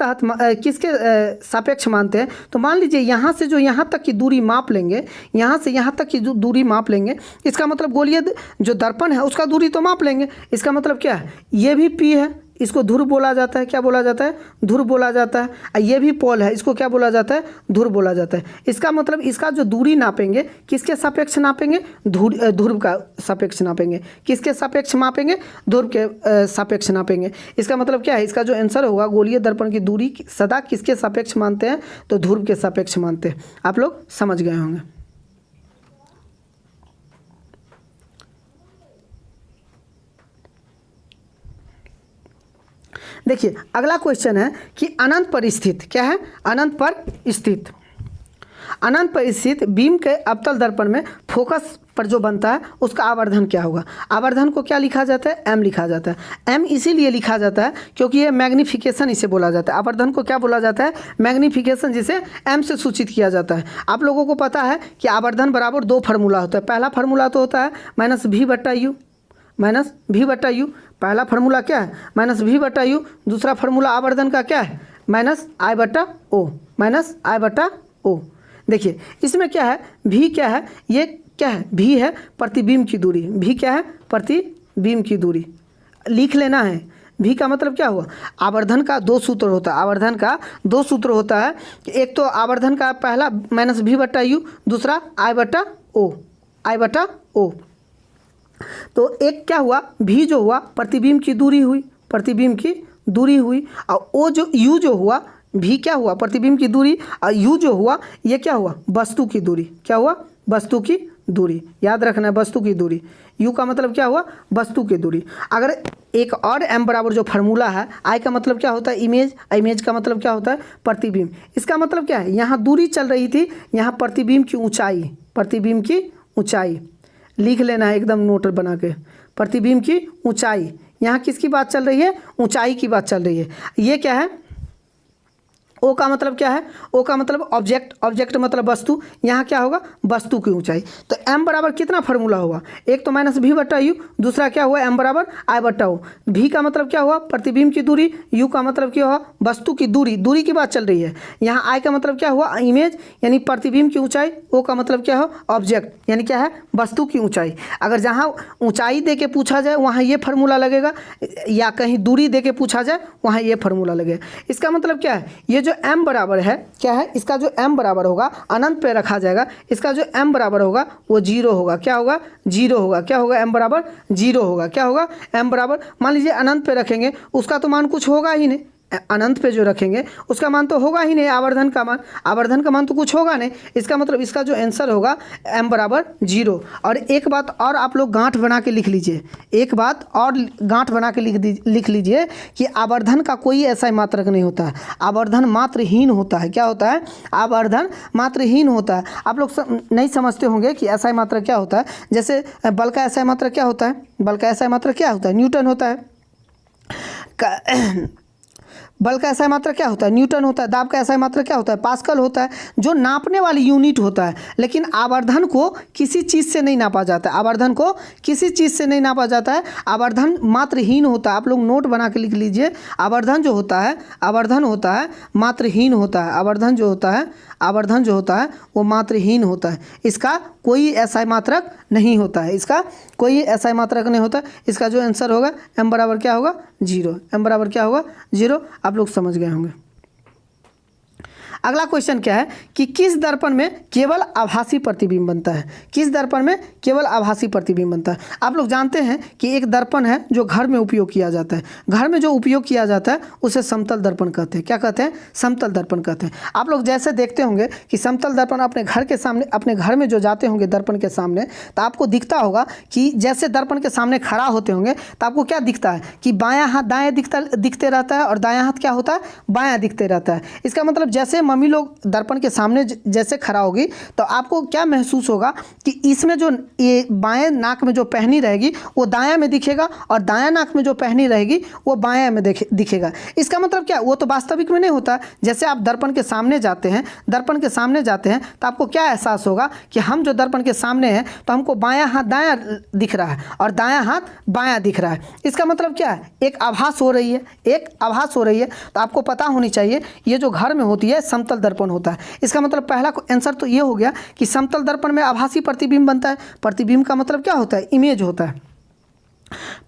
सापेक्ष मानते हैं। तो मान लीजिए यहाँ से जो यहाँ तक की दूरी माप लेंगे, यहाँ से यहाँ तक की जो दूरी माप लेंगे, इसका मतलब गोलीय जो दर्पण है उसका दूरी तो माप लेंगे। इसका मतलब क्या है, ये भी P है, इसको ध्रुव बोला जाता है, क्या बोला जाता है, ध्रुव बोला जाता है। ये भी पोल है, इसको क्या बोला जाता है, ध्रुव बोला जाता है। इसका मतलब इसका जो दूरी नापेंगे किसके सापेक्ष नापेंगे, ध्रुव का सापेक्ष नापेंगे। किसके सापेक्ष मापेंगे, ध्रुव के सापेक्ष नापेंगे। इसका मतलब क्या है, इसका जो आंसर होगा गोलीय दर्पण की दूरी सदा किसके सापेक्ष मानते हैं, तो ध्रुव के सापेक्ष मानते हैं। आप लोग समझ गए होंगे। देखिए अगला क्वेश्चन है कि अनंत पर स्थित, क्या है, अनंत पर स्थित, अनंत पर स्थित बीम के अवतल दर्पण में फोकस पर जो बनता है उसका आवर्धन क्या होगा। आवर्धन को क्या लिखा जाता है, m लिखा जाता है। m इसीलिए लिखा जाता है क्योंकि ये मैग्नीफिकेशन इसे बोला जाता है। आवर्धन को क्या बोला जाता है, मैग्नीफिकेशन, जिसे m से सूचित किया जाता है। आप लोगों को पता है कि आवर्धन बराबर दो फार्मूला होता है। पहला फार्मूला तो होता है -v/u, -v/u, पहला फार्मूला क्या है, -v/u। दूसरा फार्मूला आवर्धन का क्या है, -i/o, -i/o। देखिए इसमें क्या है, v क्या है, ये क्या है, v है प्रतिबिंब की दूरी, v क्या है, प्रतिबिंब की दूरी लिख लेना है। v का मतलब क्या हुआ, आवर्धन का दो सूत्र होता है, आवर्धन का दो सूत्र होता है। एक तो आवर्धन का पहला -v/u, दूसरा i/o, i/o। तो एक क्या हुआ, v जो हुआ प्रतिबिंब की दूरी हुई, प्रतिबिंब की दूरी हुई, और o जो u जो हुआ, भी क्या हुआ, प्रतिबिंब की दूरी, और यू जो हुआ ये क्या हुआ, वस्तु की दूरी। क्या हुआ, वस्तु की दूरी। याद रखना है, वस्तु की दूरी। यू का मतलब क्या हुआ, वस्तु की दूरी। अगर एक और एम बराबर जो फार्मूला है, आई का मतलब क्या होता है, इमेज, इमेज का मतलब क्या होता है, प्रतिबिंब। इसका मतलब क्या है, यहाँ दूरी चल रही थी, यहाँ प्रतिबिंब की ऊंचाई, प्रतिबिंब की ऊंचाई लिख लेना है एकदम नोट बना के। प्रतिबिंब की ऊंचाई, यहाँ किसकी बात चल रही है, ऊंचाई की बात चल रही है। ये क्या है, ओ का मतलब क्या है, ओ का मतलब ऑब्जेक्ट, ऑब्जेक्ट मतलब वस्तु। यहाँ क्या होगा, वस्तु की ऊंचाई। तो एम बराबर कितना फार्मूला हुआ, एक तो माइनस भी बट्टा यू, दूसरा क्या हुआ, एम बराबर आई बट्टा ओ। भी का मतलब क्या हुआ, प्रतिबिंब की दूरी, यू का मतलब क्या हुआ, वस्तु की दूरी, दूरी की बात चल रही है। यहाँ आई का मतलब क्या हुआ, इमेज यानी प्रतिबिंब की ऊंचाई। ओ का मतलब क्या हो, ऑब्जेक्ट यानी क्या है, वस्तु की ऊंचाई। अगर जहाँ ऊंचाई दे के पूछा जाए वहाँ ये फार्मूला लगेगा, या कहीं दूरी दे के पूछा जाए वहाँ ये फार्मूला लगेगा। इसका मतलब क्या है, ये जो m बराबर है क्या है, इसका जो m बराबर होगा अनंत पे रखा जाएगा, इसका जो m बराबर होगा वो 0 होगा। क्या होगा, 0 होगा। क्या होगा, m बराबर 0 होगा। क्या होगा, m बराबर, मान लीजिए अनंत पे रखेंगे, उसका तो मान कुछ होगा ही नहीं। अनंत पे जो रखेंगे उसका मान तो होगा ही नहीं, आवर्धन का मान, आवर्धन का मान तो कुछ होगा नहीं। इसका मतलब इसका जो आंसर होगा m बराबर 0। और एक बात और आप लोग गांठ बना के लिख लीजिए, एक बात और गांठ बना के लिख लीजिए कि आवर्धन का कोई ऐसा मात्रक नहीं होता है, आवर्धन मात्रहीन होता है। क्या होता है, आवर्धन मात्रहीन होता है। आप लोग नहीं समझते होंगे कि ऐसा मात्रक क्या होता है। जैसे बल का ऐसा मात्रक क्या होता है, बल का ऐसा मात्रक क्या होता है, न्यूटन होता है। बल का एसआई मात्रा क्या होता है, न्यूटन होता है। दाब का एसआई मात्रा क्या होता है, पास्कल होता है, जो नापने वाली यूनिट होता है। लेकिन आवर्धन को किसी चीज़ से नहीं नापा जाता है, आवर्धन को किसी चीज़ से नहीं नापा जाता है। आवर्धन मात्रहीन होता है। आप लोग नोट बना के लिख लीजिए, आवर्धन जो होता है, आवर्धन होता है मात्रहीन होता है। आवर्धन जो होता है, आवर्धन जो होता है वो मात्रहीन होता है। इसका कोई ऐसा मात्रक नहीं होता है, इसका कोई ऐसा मात्रक नहीं होता। इसका जो आंसर होगा m बराबर क्या होगा, 0। m बराबर क्या होगा, 0। आप लोग समझ गए होंगे। अगला क्वेश्चन क्या है कि किस दर्पण में केवल आभासी प्रतिबिंब बनता है, किस दर्पण में केवल आभासी प्रतिबिंब बनता है। आप लोग जानते हैं कि एक दर्पण है जो घर में उपयोग किया जाता है, घर में जो उपयोग किया जाता है उसे समतल दर्पण कहते हैं। क्या कहते हैं, समतल दर्पण कहते हैं। आप लोग जैसे देखते होंगे कि समतल दर्पण अपने घर के सामने, अपने घर में जो जाते होंगे दर्पण के सामने, तो आपको दिखता होगा कि जैसे दर्पण के सामने खड़ा होते होंगे तो आपको क्या दिखता है कि बायां हाथ दाएं दिखते रहता है और दायां हाथ क्या होता है, बायां दिखते रहता है। इसका मतलब जैसे मम्मी लोग दर्पण के सामने जैसे खड़ा होगी तो आपको क्या महसूस होगा कि इसमें जो ये बाएं नाक में जो पहनी रहेगी वो दायां में दिखेगा और दायां नाक में जो पहनी रहेगी वो बायां में दिखेगा। इसका मतलब क्या, वो तो वास्तविक में नहीं होता। जैसे आप दर्पण के सामने जाते हैं, दर्पण के सामने जाते हैं तो आपको क्या एहसास होगा कि हम जो दर्पण के सामने हैं तो हमको बायां हाथ दायां दिख रहा है और दायां हाथ बायां दिख रहा है। इसका मतलब क्या है, एक आभास हो रही है, एक आभास हो रही है। तो आपको पता होनी चाहिए ये जो घर में होती है समतल दर्पण होता है। इसका मतलब पहला आंसर तो ये हो गया कि समतल दर्पण में आभासी प्रतिबिंब बनता है। प्रतिबिंब का मतलब क्या होता है, इमेज होता है।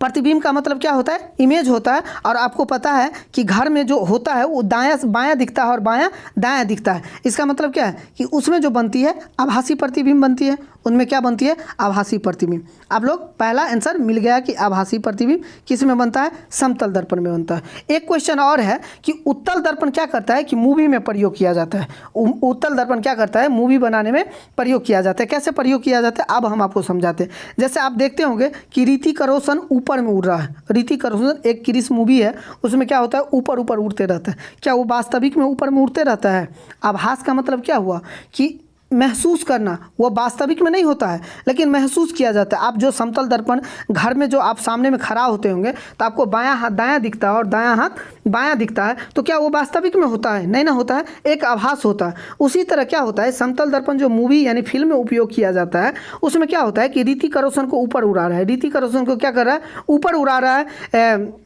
प्रतिबिंब का मतलब क्या होता है, इमेज होता है। और आपको पता है कि घर में जो होता है वो दायां बायां दिखता है और बायां दायां दिखता है। इसका मतलब क्या है कि उसमें जो बनती है आभासी प्रतिबिंब बनती है, उनमें क्या बनती है, आभासी प्रतिबिंब। आप लोग पहला आंसर मिल गया कि आभासी प्रतिबिंब किस में बनता है, समतल दर्पण में बनता है। एक क्वेश्चन और है कि उत्तल दर्पण क्या करता है कि मूवी में प्रयोग किया जाता है। उत्तल दर्पण क्या करता है, मूवी बनाने में प्रयोग किया जाता है। कैसे प्रयोग किया जाता है अब हम आपको समझाते हैं। जैसे आप देखते होंगे कि ऋतिक रोशन ऊपर में उड़ रहा है। ऋतिक रोशन एक क्रिस मूवी है, उसमें क्या होता है, ऊपर ऊपर उड़ते रहता है। क्या वो वास्तविक में ऊपर में उड़ते रहता है। आभास का मतलब क्या हुआ कि महसूस करना, वो वास्तविक में नहीं होता है लेकिन महसूस किया जाता है। आप जो समतल दर्पण घर में जो आप सामने में खड़ा होते होंगे तो आपको बायां हाथ दायां दिखता है और दायां हाथ बायां दिखता है, तो क्या वो वास्तविक में होता है, नहीं ना होता है, एक आभास होता है। उसी तरह क्या होता है, समतल दर्पण जो मूवी यानी फिल्म में उपयोग किया जाता है उसमें क्या होता है कि ऋतिक रोशन को ऊपर उड़ा रहा है। ऋतिक रोशन को क्या कर रहा है, ऊपर उड़ा रहा है।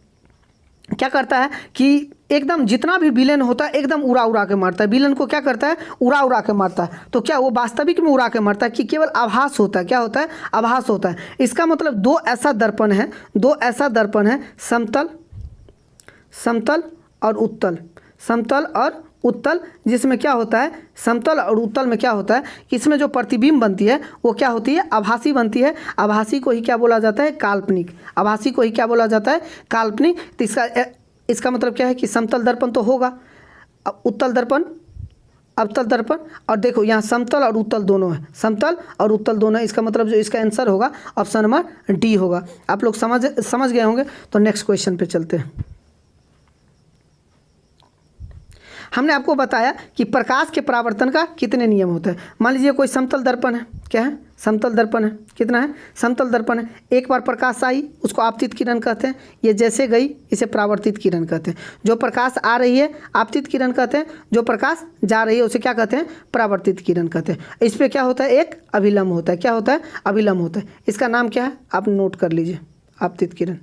क्या करता है कि एकदम जितना भी विलेन होता है एकदम उड़ा उड़ा के मारता है। विलेन को क्या करता है, उड़ा उड़ा के मारता है। तो क्या वो वास्तविक में उड़ा के मारता है कि केवल आभास होता है। क्या होता है, आभास होता है। इसका मतलब दो ऐसा दर्पण है, दो ऐसा दर्पण है, समतल, समतल और उत्तल, समतल और उत्तल, जिसमें क्या होता है, समतल और उत्तल में क्या होता है कि इसमें जो प्रतिबिंब बनती है वो क्या होती है, आभासी बनती है। आभासी को ही क्या बोला जाता है, काल्पनिक। आभासी को ही क्या बोला जाता है, काल्पनिक। तो इसका मतलब क्या है कि समतल दर्पण तो होगा, उत्तल दर्पण, अवतल दर्पण, और देखो यहाँ समतल और उत्तल दोनों है, समतल और उत्तल दोनों है। इसका मतलब जो इसका आंसर होगा ऑप्शन नंबर डी होगा। आप लोग समझ गए होंगे। तो नेक्स्ट क्वेश्चन पे चलते हैं। हमने आपको बताया कि प्रकाश के परावर्तन का कितने नियम होते हैं। मान लीजिए कोई समतल दर्पण है, क्या है, समतल दर्पण है, कितना है, समतल दर्पण है। एक बार प्रकाश आई उसको आपतित किरण कहते हैं, ये जैसे गई इसे परावर्तित किरण कहते हैं। जो प्रकाश आ रही है आपतित किरण कहते हैं, जो प्रकाश जा रही है उसे क्या कहते हैं, परावर्तित किरण कहते हैं। इस पर क्या होता है, एक अभिलंब होता है। क्या होता है, अभिलंब होता है। इसका नाम क्या है, आप नोट कर लीजिए, आपतित किरण,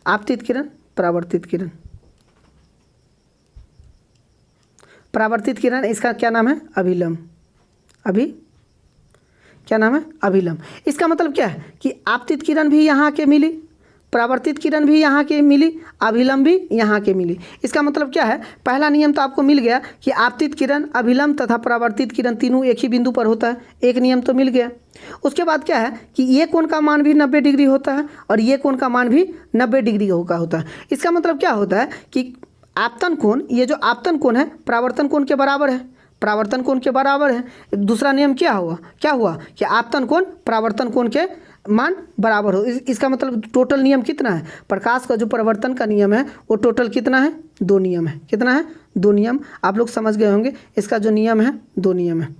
आपतित किरण, परावर्तित किरण, परावर्तित किरण, इसका क्या नाम है, अभिलंब। क्या नाम है, अभिलंब। इसका मतलब क्या है कि आपतित किरण भी यहाँ के मिली, परावर्तित किरण भी यहाँ के मिली, अभिलंब भी यहाँ के मिली। इसका मतलब क्या है, पहला नियम तो आपको मिल गया कि आपतित किरण, अभिलंब तथा परावर्तित किरण तीनों एक ही बिंदु पर होता है, एक नियम तो मिल गया। उसके बाद क्या है कि ये कोण का मान भी 90 डिग्री होता है और ये कोण का मान भी 90 डिग्री का होता है। इसका मतलब क्या होता है कि आपतन कोण, ये जो आपतन कोण है परावर्तन कोण के बराबर है, परावर्तन कोण के बराबर है। दूसरा नियम क्या हुआ कि आपतन कोण परावर्तन कोण के मान बराबर हो। इसका मतलब टोटल नियम कितना है, प्रकाश का जो परावर्तन का नियम है वो टोटल कितना है, 2 नियम है। कितना है, 2 नियम। आप लोग समझ गए होंगे, इसका जो नियम है 2 नियम है।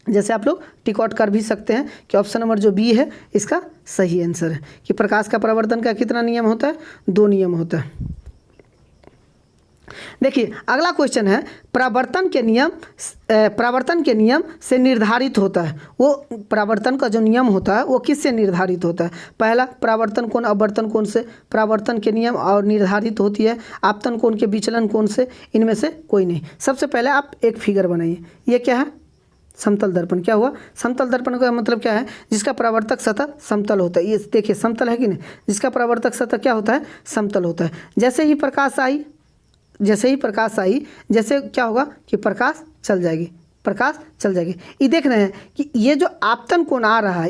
जैसे आप लोग टिक आउट कर भी सकते हैं कि ऑप्शन नंबर जो बी है इसका सही आंसर है कि प्रकाश का परावर्तन का कितना नियम होता है, 2 नियम होता है। देखिए अगला क्वेश्चन है, परावर्तन के नियम से निर्धारित होता है। वो परावर्तन का जो नियम होता है वो किससे निर्धारित होता है। पहला, परावर्तन कोण अपवर्तन कोण से परावर्तन के नियम और निर्धारित होती है। आपतन कोण के विचलन कोण से, इनमें से कोई नहीं। सबसे पहले आप एक फिगर बनाइए। ये क्या है, समतल दर्पण। क्या हुआ, समतल दर्पण का मतलब क्या है, जिसका परावर्तक सतह समतल होता है। ये देखिए समतल है कि नहीं, जिसका परावर्तक सतह क्या होता है, समतल होता है। जैसे ही प्रकाश आई, जैसे क्या होगा कि प्रकाश चल जाएगी। ये देख रहे हैं कि ये जो आपतन कोण आ रहा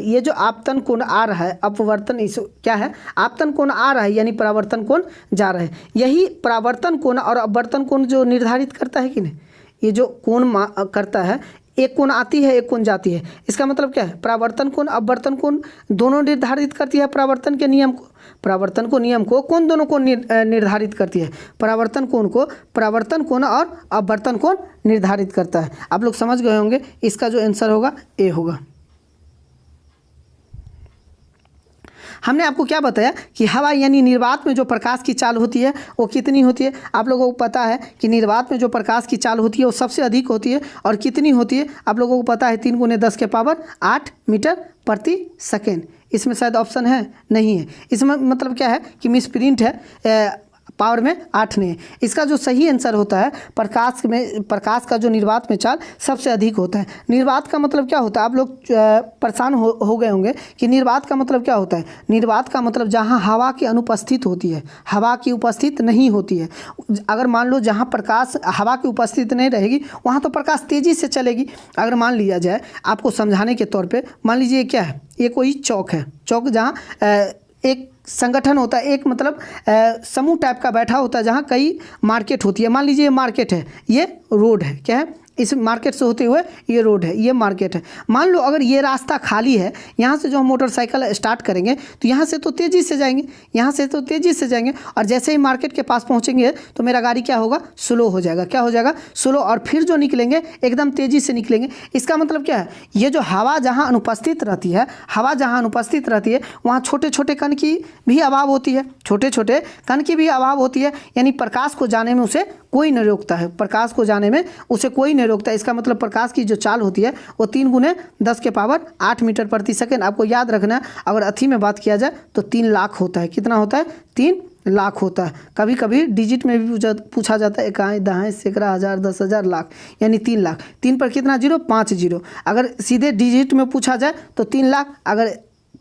है, अपवर्तन इस क्या है, आपतन कोण आ रहा है यानी परावर्तन कोण जा रहा है। यही परावर्तन कोण और अपवर्तन कोण जो निर्धारित करता है कि नहीं, ये जो कोण करता है, एक कोण आती है एक कोण जाती है। इसका मतलब क्या है, परावर्तन कोण अपवर्तन कोण दोनों निर्धारित करती है परावर्तन के नियम को। परावर्तन को नियम को कौन दोनों को निर्धारित करती है, परावर्तन कोण को परावर्तन कोण और अपवर्तन कोण निर्धारित करता है। आप लोग समझ गए होंगे, इसका जो आंसर होगा ए होगा। हमने आपको क्या बताया कि हवा यानी निर्वात में जो प्रकाश की चाल होती है वो कितनी होती है। आप लोगों को पता है कि निर्वात में जो प्रकाश की चाल होती है वो सबसे अधिक होती है। और कितनी होती है आप लोगों को पता है, 3 × 10⁸ मीटर प्रति सेकेंड। इसमें शायद ऑप्शन है, नहीं है। इसमें मतलब क्या है कि मिसप्रिंट है, पावर में 8 नहीं है। इसका जो सही आंसर होता है, प्रकाश का जो निर्वात में चाल सबसे अधिक होता है। निर्वात का मतलब क्या होता है, आप लोग परेशान हो गए होंगे कि निर्वात का मतलब क्या होता है। निर्वात का मतलब जहाँ हवा की अनुपस्थित होती है, हवा की उपस्थित नहीं होती है। अगर मान लो जहाँ प्रकाश हवा की उपस्थित नहीं रहेगी वहाँ तो प्रकाश तेज़ी से चलेगी। अगर मान लिया जाए, आपको समझाने के तौर पर मान लीजिए क्या है, ये कोई चौक है, चौक जहाँ एक संगठन होता है, एक मतलब समूह टाइप का बैठा होता है जहाँ कई मार्केट होती है। मान लीजिए ये मार्केट है, ये रोड है, क्या है, इस मार्केट से होते हुए ये रोड है, ये मार्केट है। मान लो अगर ये रास्ता खाली है, यहाँ से जो हम मोटरसाइकिल स्टार्ट करेंगे तो यहाँ से तो तेज़ी से जाएंगे, और जैसे ही मार्केट के पास पहुँचेंगे तो मेरा गाड़ी क्या होगा, स्लो हो जाएगा। क्या हो जाएगा, स्लो। और फिर जो निकलेंगे एकदम तेज़ी से निकलेंगे। इसका मतलब क्या है, ये जो हवा जहाँ अनुपस्थित रहती है वहाँ छोटे छोटे कण की भी अभाव होती है, यानी प्रकाश को जाने में उसे कोई नहीं रोकता है। इसका मतलब प्रकाश की जो चाल होती है वो 3 × 10⁸ मीटर प्रति सेकेंड। आपको याद रखना है, अगर अथी में बात किया जाए तो 3 लाख होता है। कितना होता है, 3 लाख होता है। कभी कभी डिजिट में भी पूछा जाता है, इकाई, दहाई, सैकड़ा, हज़ार, 10,000, लाख, यानी 3 लाख। 3 पर कितना जीरो, 5 जीरो। अगर सीधे डिजिट में पूछा जाए तो 3 लाख, अगर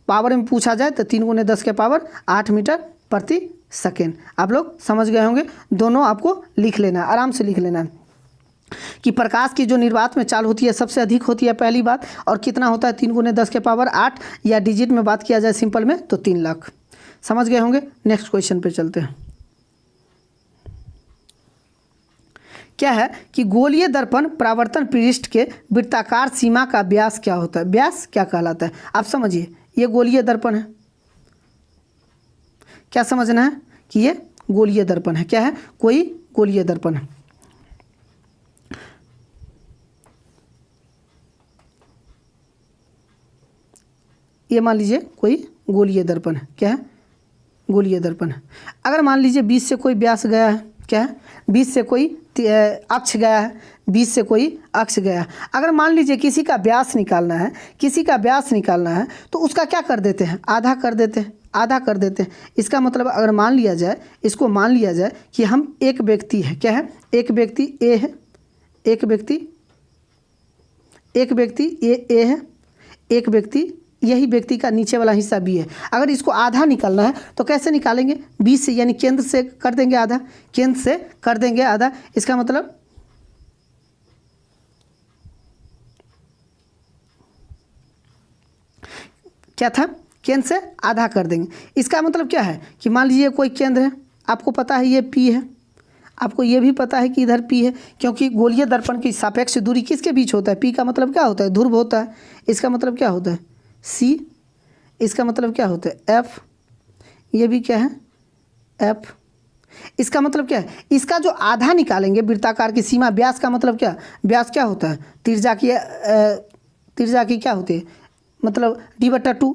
पावर में पूछा जाए तो 3 × 10⁸ मीटर प्रति सेकेंड। आप लोग समझ गए होंगे। दोनों आपको लिख लेना, आराम से लिख लेना कि प्रकाश की जो निर्वात में चाल होती है सबसे अधिक होती है, पहली बात। और कितना होता है, 3 × 10⁸, या डिजिट में बात किया जाए सिंपल में तो 3 लाख। समझ गए होंगे। नेक्स्ट क्वेश्चन पे चलते हैं। क्या है कि गोलीय दर्पण परावर्तन पृष्ठ के वृत्ताकार सीमा का व्यास क्या होता है, व्यास क्या कहलाता है। आप समझिए, ये गोलीय दर्पण है, क्या समझना है कि ये गोलीय दर्पण है, क्या है, कोई गोलीय दर्पण है। ये मान लीजिए कोई गोलीय दर्पण है, क्या है, गोलीय दर्पण है। अगर मान लीजिए बीच से कोई व्यास गया है, क्या है, बीच से कोई अक्ष गया है, बीच से कोई अक्ष गया है। अगर मान लीजिए किसी का व्यास निकालना है, किसी का व्यास निकालना है तो उसका क्या कर देते हैं, आधा कर देते हैं, आधा कर देते हैं। इसका मतलब अगर मान लिया जाए, इसको मान लिया जाए कि हम एक व्यक्ति है, क्या है, एक व्यक्ति ए है, एक व्यक्ति ए है, एक व्यक्ति, यही व्यक्ति का नीचे वाला हिस्सा बी है। अगर इसको आधा निकालना है तो कैसे निकालेंगे, बी से, यानी केंद्र से कर देंगे आधा, केंद्र से कर देंगे आधा। इसका मतलब क्या था, केंद्र से आधा कर देंगे। इसका मतलब क्या है कि मान लीजिए कोई केंद्र है, आपको पता है ये पी है, आपको ये भी पता है कि इधर पी है, क्योंकि गोलीय दर्पण की सापेक्ष दूरी किसके बीच होता है, पी का मतलब क्या होता है, ध्रुव होता है। इसका मतलब क्या होता है, सी, इसका मतलब क्या होता है, एफ, ये भी क्या है, एफ। इसका मतलब क्या है, इसका जो आधा निकालेंगे वृत्ताकार की सीमा, व्यास का मतलब क्या, व्यास क्या होता है, त्रिज्या की क्या होती है, मतलब d/2,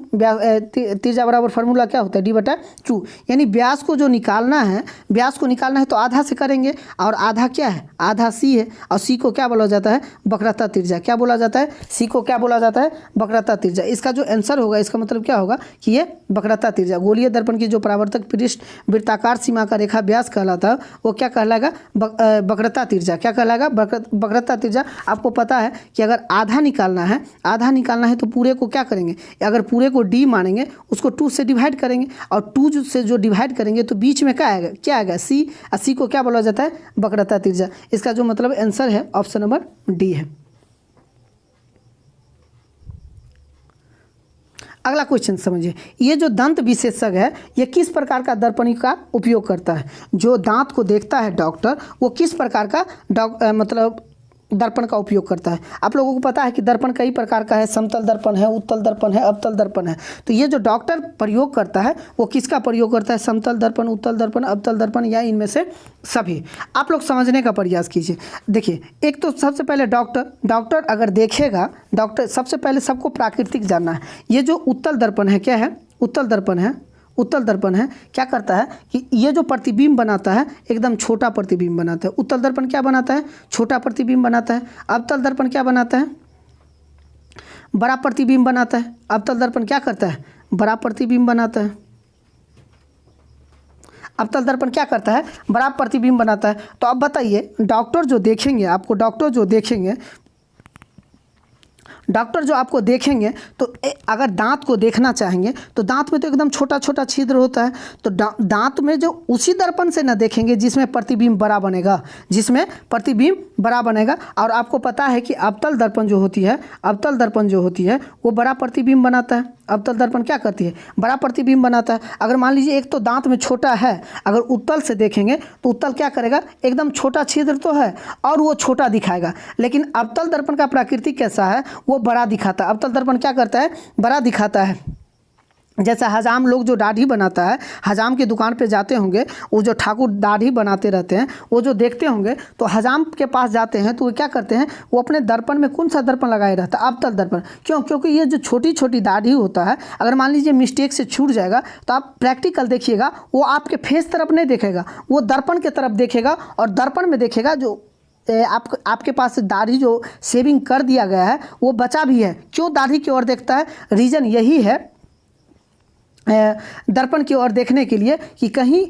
त्रिज्या बराबर फार्मूला क्या होता है, d/2। यानी व्यास को जो निकालना है, व्यास को निकालना है तो आधा से करेंगे, और आधा क्या है, आधा सी है, और सी को क्या बोला जाता है, वक्रता त्रिज्या। क्या बोला जाता है, सी को क्या बोला जाता है, वक्रता त्रिज्या। इसका जो आंसर होगा, इसका मतलब क्या होगा कि ये वक्रता त्रिज्या, गोलीय दर्पण की जो परावर्तक पृष्ठ वृत्ताकार सीमा का रेखा व्यास कहलाता है, वो क्या कहलाएगा, वक्रता त्रिज्या। क्या कहलाएगा, वक्रता त्रिज्या। आपको पता है कि अगर आधा निकालना है, आधा निकालना है तो पूरे को क्या करेंगे, अगर पूरे को d मानेंगे, उसको 2 से डिवाइड करेंगे, और 2 से जो डिवाइड करेंगे तो बीच में क्या आएगा, क्या आएगा, c, और c को क्या बोला जाता है, वक्रता त्रिज्या। इसका जो मतलब आंसर है ऑप्शन नंबर डी है। अगला क्वेश्चन समझिए, ये जो दंत विशेषज्ञ है ये किस प्रकार का दर्पण का उपयोग करता है। जो दांत को देखता है डॉक्टर, वो किस प्रकार का मतलब दर्पण का उपयोग करता है। आप लोगों को पता है कि दर्पण कई प्रकार का है, समतल दर्पण है, उत्तल दर्पण है, अवतल दर्पण है। तो ये जो डॉक्टर प्रयोग करता है वो किसका प्रयोग करता है, समतल दर्पण, उत्तल दर्पण, अवतल दर्पण, या इनमें से सभी। आप लोग समझने का प्रयास कीजिए। देखिए, एक तो सबसे पहले डॉक्टर अगर देखेगा, डॉक्टर सबसे पहले सबको प्राकृतिक जानना है। ये जो उत्तल दर्पण है, क्या है, उत्तल दर्पण है, उत्तल दर्पण है, क्या करता है कि ये जो प्रतिबिंब बनाता है एकदम छोटा प्रतिबिंब बनाता है। उत्तल दर्पण क्या बनाता है, छोटा प्रतिबिंब बनाता है। अवतल दर्पण क्या बनाता है, बड़ा प्रतिबिंब बनाता है। अवतल दर्पण क्या करता है, बड़ा प्रतिबिंब बनाता है। अवतल दर्पण क्या करता है, बड़ा प्रतिबिंब बनाता है। तो अब बताइए, डॉक्टर जो देखेंगे आपको, डॉक्टर जो आपको देखेंगे तो अगर दांत को देखना चाहेंगे तो दांत में तो एकदम छोटा छोटा छिद्र होता है। तो दांत में जो उसी दर्पण से न देखेंगे जिसमें प्रतिबिंब बड़ा बनेगा, जिसमें प्रतिबिंब बड़ा बनेगा। और आपको पता है कि अवतल दर्पण जो होती है वो बड़ा प्रतिबिंब बनाता है। अवतल दर्पण क्या करती है, बड़ा प्रतिबिंब बनाता है। अगर मान लीजिए एक तो दांत में छोटा है, अगर उत्तल से देखेंगे तो उत्तल क्या करेगा, एकदम छोटा छिद्र तो है और वो छोटा दिखाएगा। लेकिन अवतल दर्पण का प्रकृति कैसा है, वो बड़ा दिखाता है। अवतल दर्पण क्या करता है, बड़ा दिखाता है। जैसे हजाम लोग जो दाढ़ी बनाता है, हजाम की दुकान पे जाते होंगे, वो जो ठाकुर दाढ़ी बनाते रहते हैं, वो जो देखते होंगे तो हजाम के पास जाते हैं तो वो क्या करते हैं, वो अपने दर्पण में कौन सा दर्पण लगाए रहता है, अवतल दर्पण। क्यों, क्योंकि ये जो छोटी छोटी दाढ़ी होता है, अगर मान लीजिए मिस्टेक से छूट जाएगा तो आप प्रैक्टिकल देखिएगा, वो आपके फेस तरफ नहीं देखेगा, वो दर्पण के तरफ देखेगा। और दर्पण में देखेगा जो आपके पास दाढ़ी जो शेविंग कर दिया गया है वो बचा भी है। क्यों दाढ़ी की ओर देखता है, रीज़न यही है दर्पण की ओर देखने के लिए कि कहीं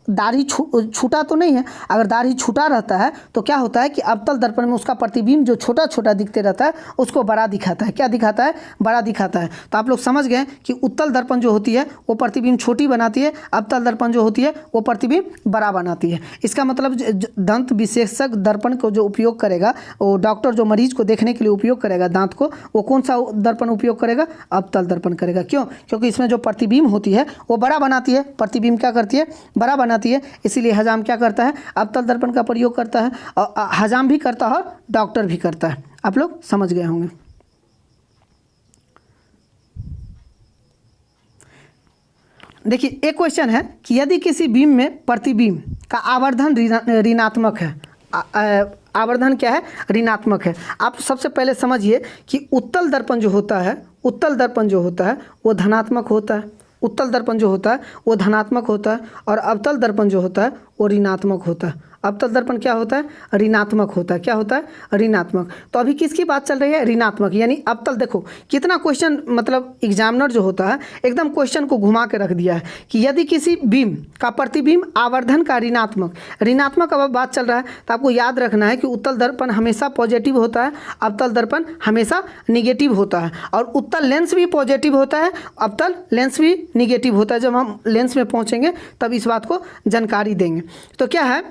दाढ़ी छूटा तो नहीं है। अगर दाढ़ी छूटा रहता है तो क्या होता है कि अवतल दर्पण में उसका प्रतिबिंब जो छोटा छोटा दिखते रहता है उसको बड़ा दिखाता है। क्या दिखाता है, बड़ा दिखाता है। तो आप लोग समझ गए कि उत्तल दर्पण जो होती है वो प्रतिबिंब छोटी बनाती है, अवतल दर्पण जो होती है वो प्रतिबिंब बड़ा बनाती है। इसका मतलब दंत विशेषज्ञ दर्पण को जो उपयोग करेगा, वो डॉक्टर जो मरीज को देखने के लिए उपयोग करेगा दांत को, वो कौन सा दर्पण उपयोग करेगा, अवतल दर्पण करेगा। क्यों, क्योंकि इसमें जो प्रतिबिंब होती है वो बड़ा बनाती है। प्रतिबिंब क्या करती है, बड़ा बनाती बनाती है, इसीलिए हजाम क्या करता है, अवतल दर्पण का प्रयोग करता है। और हजाम भी करता है और डॉक्टर भी करता है। आप लोग समझ गए होंगे। देखिए एक क्वेश्चन है कि यदि किसी बीम में प्रतिबिंब का आवर्धन ऋणात्मक है, आवर्धन क्या है, ऋणात्मक है। आप सबसे पहले समझिए कि उत्तल दर्पण जो होता है, उत्तल दर्पण जो होता है वो धनात्मक होता है। उत्तल दर्पण जो होता है वो धनात्मक होता है और अवतल दर्पण जो होता है वो ऋणात्मक होता है। अवतल दर्पण क्या होता है, ऋणात्मक होता है। क्या होता है, ऋणात्मक। तो अभी किसकी बात चल रही है, ऋणात्मक, यानी अवतल। देखो कितना क्वेश्चन, मतलब एग्जामिनर जो होता है एकदम क्वेश्चन को घुमा के रख दिया है कि यदि किसी बीम का प्रतिबिंब आवर्धन का ऋणात्मक, ऋणात्मक अब बात चल रहा है तो आपको याद रखना है कि उत्तल दर्पण हमेशा पॉजिटिव होता है, अवतल दर्पण हमेशा निगेटिव होता है। और उत्तल लेंस भी पॉजिटिव होता है, अवतल लेंस भी निगेटिव होता है। जब हम लेंस में पहुँचेंगे तब इस बात को जानकारी देंगे। तो क्या है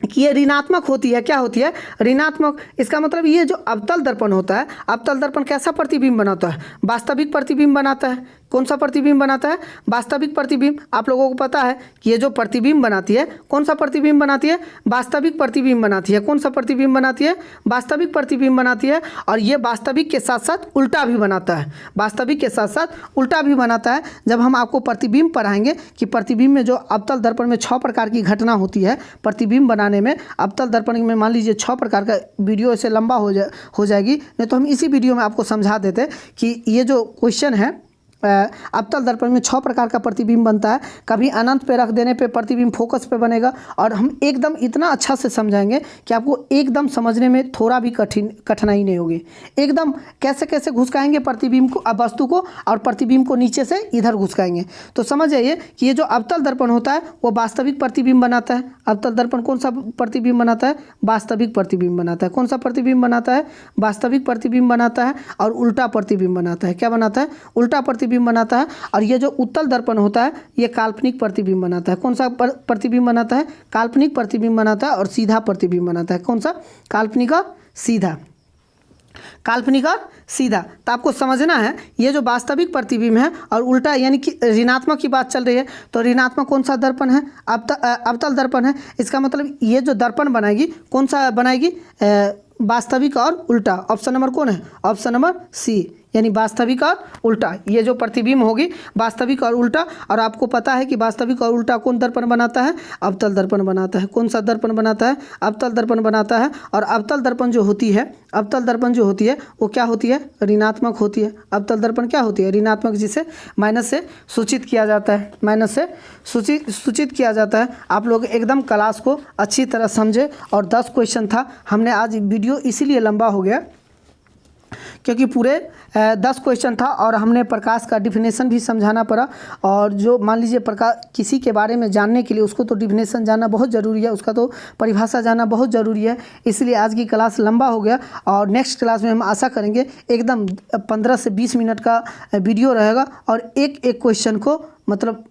कि ये ऋणात्मक होती है। क्या होती है, ऋणात्मक। इसका मतलब ये जो अवतल दर्पण होता है, अवतल दर्पण कैसा प्रतिबिंब बनाता है, वास्तविक प्रतिबिंब बनाता है। कौन सा प्रतिबिंब बनाता है, वास्तविक प्रतिबिंब। आप लोगों को पता है कि ये जो प्रतिबिंब बनाती है, कौन सा प्रतिबिंब बनाती है, वास्तविक प्रतिबिंब बनाती है। कौन सा प्रतिबिंब बनाती है, वास्तविक प्रतिबिंब बनाती है। और ये वास्तविक के साथ साथ उल्टा भी बनाता है, वास्तविक के साथ साथ उल्टा भी बनाता है। जब हम आपको प्रतिबिंब पढ़ाएंगे कि प्रतिबिंब में जो अवतल दर्पण में 6 प्रकार की घटना होती है प्रतिबिंब बनाने में, अवतल दर्पण में मान लीजिए 6 प्रकार का, वीडियो ऐसे लंबा हो जाएगी, नहीं तो हम इसी वीडियो में आपको समझा देते कि ये जो क्वेश्चन है, अवतल दर्पण में 6 प्रकार का प्रतिबिंब बनता है। कभी अनंत पे रख देने पे प्रतिबिंब फोकस पे बनेगा। और हम एकदम इतना अच्छा से समझाएंगे कि आपको एकदम समझने में थोड़ा भी कठिनाई नहीं होगी। एकदम कैसे कैसे घुसकाएंगे प्रतिबिंब को, वस्तु को, और प्रतिबिंब को नीचे से इधर घुसकाएंगे। तो समझ जाइए कि ये जो अवतल दर्पण होता है वो वास्तविक प्रतिबिंब बनाता है। अवतल दर्पण कौन सा प्रतिबिंब बनाता है, वास्तविक प्रतिबिंब बनाता है। कौन सा प्रतिबिंब बनाता है, वास्तविक प्रतिबिंब बनाता है। और उल्टा प्रतिबिंब बनाता है। क्या बनाता है, उल्टा प्रतिबिंब बनाता है। और ये जो उत्तल दर्पण होता है ये काल्पनिक प्रतिबिंब बनाता है। कौन सा प्रतिबिंब बनाता है, काल्पनिक प्रतिबिंब बनाता है। और सीधा प्रतिबिंब बनाता है। कौन सा, काल्पनिक और सीधा, काल्पनिक और सीधा। तो आपको समझना है ये जो वास्तविक प्रतिबिंब है और उल्टा यानी कि ऋणात्मक की बात चल रही है, तो ऋणात्मक कौन सा दर्पण है, अवतल दर्पण है। इसका मतलब ये जो दर्पण बनाएगी कौन सा बनाएगी, वास्तविक और उल्टा। ऑप्शन नंबर कौन है, ऑप्शन नंबर सी, यानी वास्तविक और उल्टा। ये जो प्रतिबिंब होगी वास्तविक और उल्टा। और आपको पता है कि वास्तविक और उल्टा कौन दर्पण बनाता है, अवतल दर्पण बनाता है। कौन सा दर्पण बनाता है, अवतल दर्पण बनाता है। और अवतल दर्पण जो होती है, अवतल दर्पण जो होती है वो क्या होती है, ऋणात्मक होती है। अवतल दर्पण क्या होती है, ऋणात्मक, जिसे माइनस से सूचित किया जाता है, माइनस से सूचित किया जाता है। आप लोग एकदम क्लास को अच्छी तरह समझे। और 10 क्वेश्चन था। हमने आज वीडियो इसीलिए लंबा हो गया क्योंकि पूरे 10 क्वेश्चन था और हमने प्रकाश का डिफिनेशन भी समझाना पड़ा। और जो मान लीजिए प्रकाश किसी के बारे में जानने के लिए उसको तो डिफिनेशन जानना बहुत ज़रूरी है, उसका तो परिभाषा जानना बहुत ज़रूरी है। इसलिए आज की क्लास लंबा हो गया। और नेक्स्ट क्लास में हम आशा करेंगे एकदम 15 से 20 मिनट का वीडियो रहेगा और एक एक क्वेश्चन को मतलब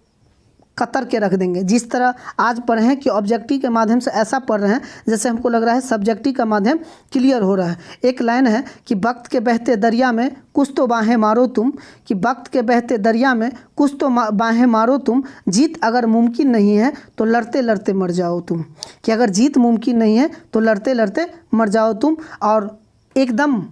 कतर के रख देंगे। जिस तरह आज पढ़े हैं कि ऑब्जेक्टिव के माध्यम से ऐसा पढ़ रहे हैं जैसे हमको लग रहा है सब्जेक्टिव का माध्यम क्लियर हो रहा है। एक लाइन है कि वक्त के बहते दरिया में कुछ तो बाहें मारो तुम, कि वक्त के बहते दरिया में कुछ तो बाहें मारो तुम, जीत अगर मुमकिन नहीं है तो लड़ते लड़ते मर जाओ तुम। कि अगर जीत मुमकिन नहीं है तो लड़ते लड़ते मर जाओ तुम। और एकदम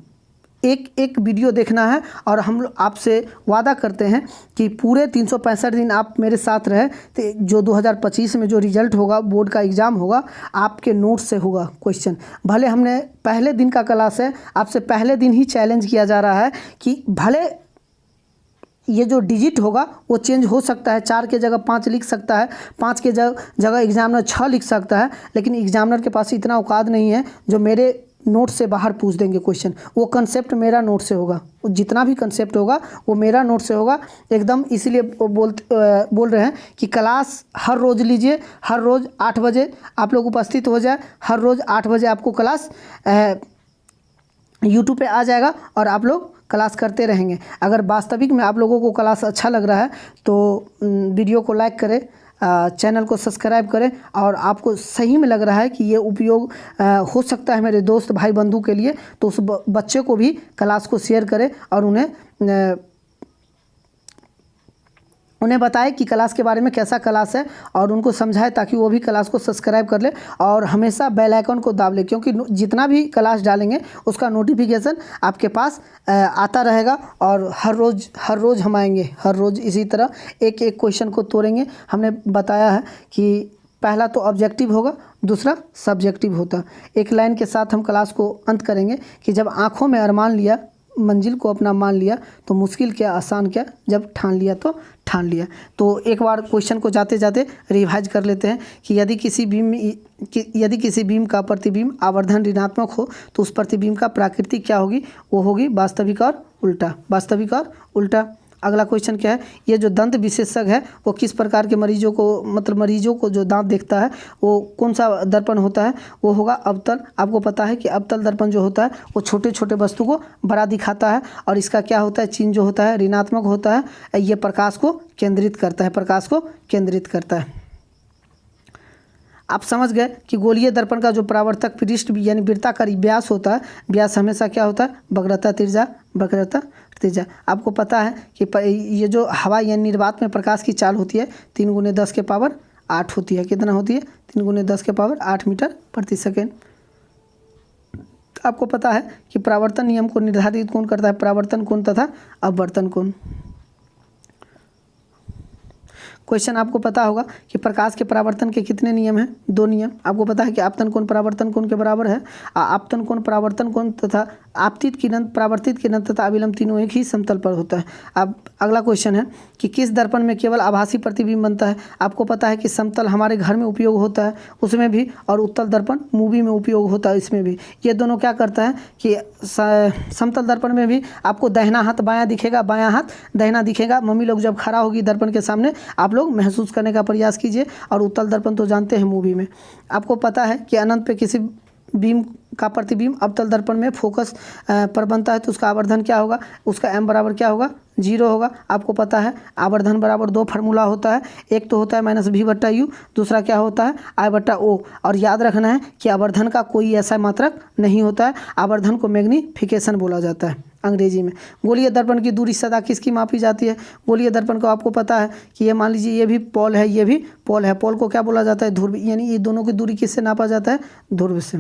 एक वीडियो देखना है। और हम लोग आपसे वादा करते हैं कि पूरे 365 दिन आप मेरे साथ रहे तो जो 2025 में जो रिजल्ट होगा, बोर्ड का एग्ज़ाम होगा, आपके नोट से होगा क्वेश्चन। भले हमने पहले दिन का क्लास है, आपसे पहले दिन ही चैलेंज किया जा रहा है कि भले ये जो डिजिट होगा वो चेंज हो सकता है, 4 के जगह 5 लिख सकता है, 5 के जगह एग्जामिनर 6 लिख सकता है, लेकिन एग्जामिनर के पास इतना औकात नहीं है जो मेरे नोट से बाहर पूछ देंगे क्वेश्चन। वो कंसेप्ट मेरा नोट से होगा, जितना भी कंसेप्ट होगा वो मेरा नोट से होगा एकदम। इसीलिए बोल रहे हैं कि क्लास हर रोज़ लीजिए, हर रोज़ 8 बजे आप लोग उपस्थित हो जाए। हर रोज़ 8 बजे आपको क्लास यूट्यूब पे आ जाएगा और आप लोग क्लास करते रहेंगे। अगर वास्तविक में आप लोगों को क्लास अच्छा लग रहा है तो वीडियो को लाइक करें, चैनल को सब्सक्राइब करें। और आपको सही में लग रहा है कि ये उपयोग हो सकता है मेरे दोस्त भाई बंधु के लिए, तो उस बच्चे को भी क्लास को शेयर करें और उन्हें उन्हें बताएं कि क्लास के बारे में कैसा क्लास है और उनको समझाएं ताकि वो भी क्लास को सब्सक्राइब कर ले और हमेशा बेल आइकन को दाब ले, क्योंकि जितना भी क्लास डालेंगे उसका नोटिफिकेशन आपके पास आता रहेगा। और हर रोज़ हम आएंगे, हर रोज़ इसी तरह एक एक क्वेश्चन को तोड़ेंगे। हमने बताया है कि पहला तो ऑब्जेक्टिव होगा, दूसरा सब्जेक्टिव होता। एक लाइन के साथ हम क्लास को अंत करेंगे कि जब आँखों में अरमान लिया, मंजिल को अपना मान लिया, तो मुश्किल क्या आसान क्या, जब ठान लिया तो ठान लिया। तो एक बार क्वेश्चन को जाते जाते रिवाइज कर लेते हैं कि यदि किसी बीम का प्रतिबिंब आवर्धन ऋणात्मक हो तो उस प्रतिबिंब का प्रकृति क्या होगी, वो होगी वास्तविक और उल्टा, वास्तविक और उल्टा। अगला क्वेश्चन क्या है, ये जो दंत विशेषज्ञ है वो किस प्रकार के मरीजों को जो दांत देखता है वो कौन सा दर्पण होता है, वो होगा अवतल। आपको पता है कि अवतल दर्पण जो होता है वो छोटे छोटे वस्तु को बड़ा दिखाता है और इसका क्या होता है, चिन्ह जो होता है ऋणात्मक होता है। ये प्रकाश को केंद्रित करता है, प्रकाश को केंद्रित करता है। आप समझ गए कि गोलीय दर्पण का जो परावर्तक पृष्ठ यानी वृत्ताकार व्यास होता है, व्यास हमेशा क्या होता है, वक्रता तिर्जा, वक्रता तिर्जा। आपको पता है कि ये जो हवा यानी निर्वात में प्रकाश की चाल होती है 3 × 10⁸ होती है। कितना होती है, 3 × 10⁸ मीटर प्रति सेकेंड। आपको पता है कि परावर्तन नियम को निर्धारित कौन करता है, परावर्तन कोण तथा अपवर्तन कोण। क्वेश्चन आपको पता होगा कि प्रकाश के परावर्तन के कितने नियम हैं, 2 नियम। आपको पता है कि आपतन कोण परावर्तन कोण के बराबर है। आपतन कोण परावर्तन कोण तथा आपतित किरण परावर्तित किरण तथा अविलंब तीनों एक ही समतल पर होता है। अब अगला क्वेश्चन है कि किस दर्पण में केवल आभासी प्रतिबिंब बनता है। आपको पता है कि समतल हमारे घर में उपयोग होता है उसमें भी, और उत्तल दर्पण मूवी में उपयोग होता है इसमें भी। ये दोनों क्या करता है कि समतल दर्पण में भी आपको दाहिना हाथ बायां दिखेगा, बायां हाथ दाहिना दिखेगा। मम्मी लोग जब खड़ा होगी दर्पण के सामने आप लोग महसूस करने का प्रयास कीजिए। और उत्तल दर्पण तो जानते हैं मूवी में। आपको पता है कि अनंत पे किसी बीम का प्रतिबिंब अवतल दर्पण में फोकस पर बनता है तो उसका आवर्धन क्या होगा, उसका m बराबर क्या होगा, 0 होगा। आपको पता है आवर्धन बराबर 2 फार्मूला होता है, एक तो होता है -v/u, दूसरा क्या होता है I/o। और याद रखना है कि आवर्धन का कोई ऐसा मात्रक नहीं होता है, आवर्धन को मैग्नीफिकेशन बोला जाता है अंग्रेजी में। गोलीय दर्पण की दूरी सदा किसकी मापी जाती है, गोलीय दर्पण को आपको पता है कि ये मान लीजिए ये भी पोल है, ये भी पोल है। पोल को क्या बोला जाता है, ध्रुव, यानी ये दोनों की दूरी किससे नापा जाता है, ध्रुव से।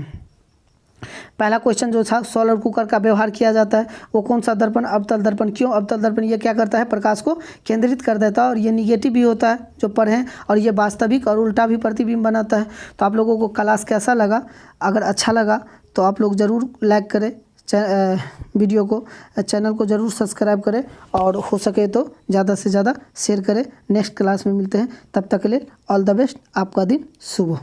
पहला क्वेश्चन जो था सोलर कुकर का व्यवहार किया जाता है वो कौन सा दर्पण, अवतल दर्पण। क्यों अवतल दर्पण, ये क्या करता है, प्रकाश को केंद्रित कर देता है और ये निगेटिव भी होता है जो पढ़ें, और ये वास्तविक और उल्टा भी प्रतिबिंब बनाता है। तो आप लोगों को क्लास कैसा लगा, अगर अच्छा लगा तो आप लोग ज़रूर लाइक करें वीडियो को, चैनल को ज़रूर सब्सक्राइब करें और हो सके तो ज़्यादा से ज़्यादा शेयर करें। नेक्स्ट क्लास में मिलते हैं, तब तक के लिए ऑल द बेस्ट, आपका दिन शुभ हो।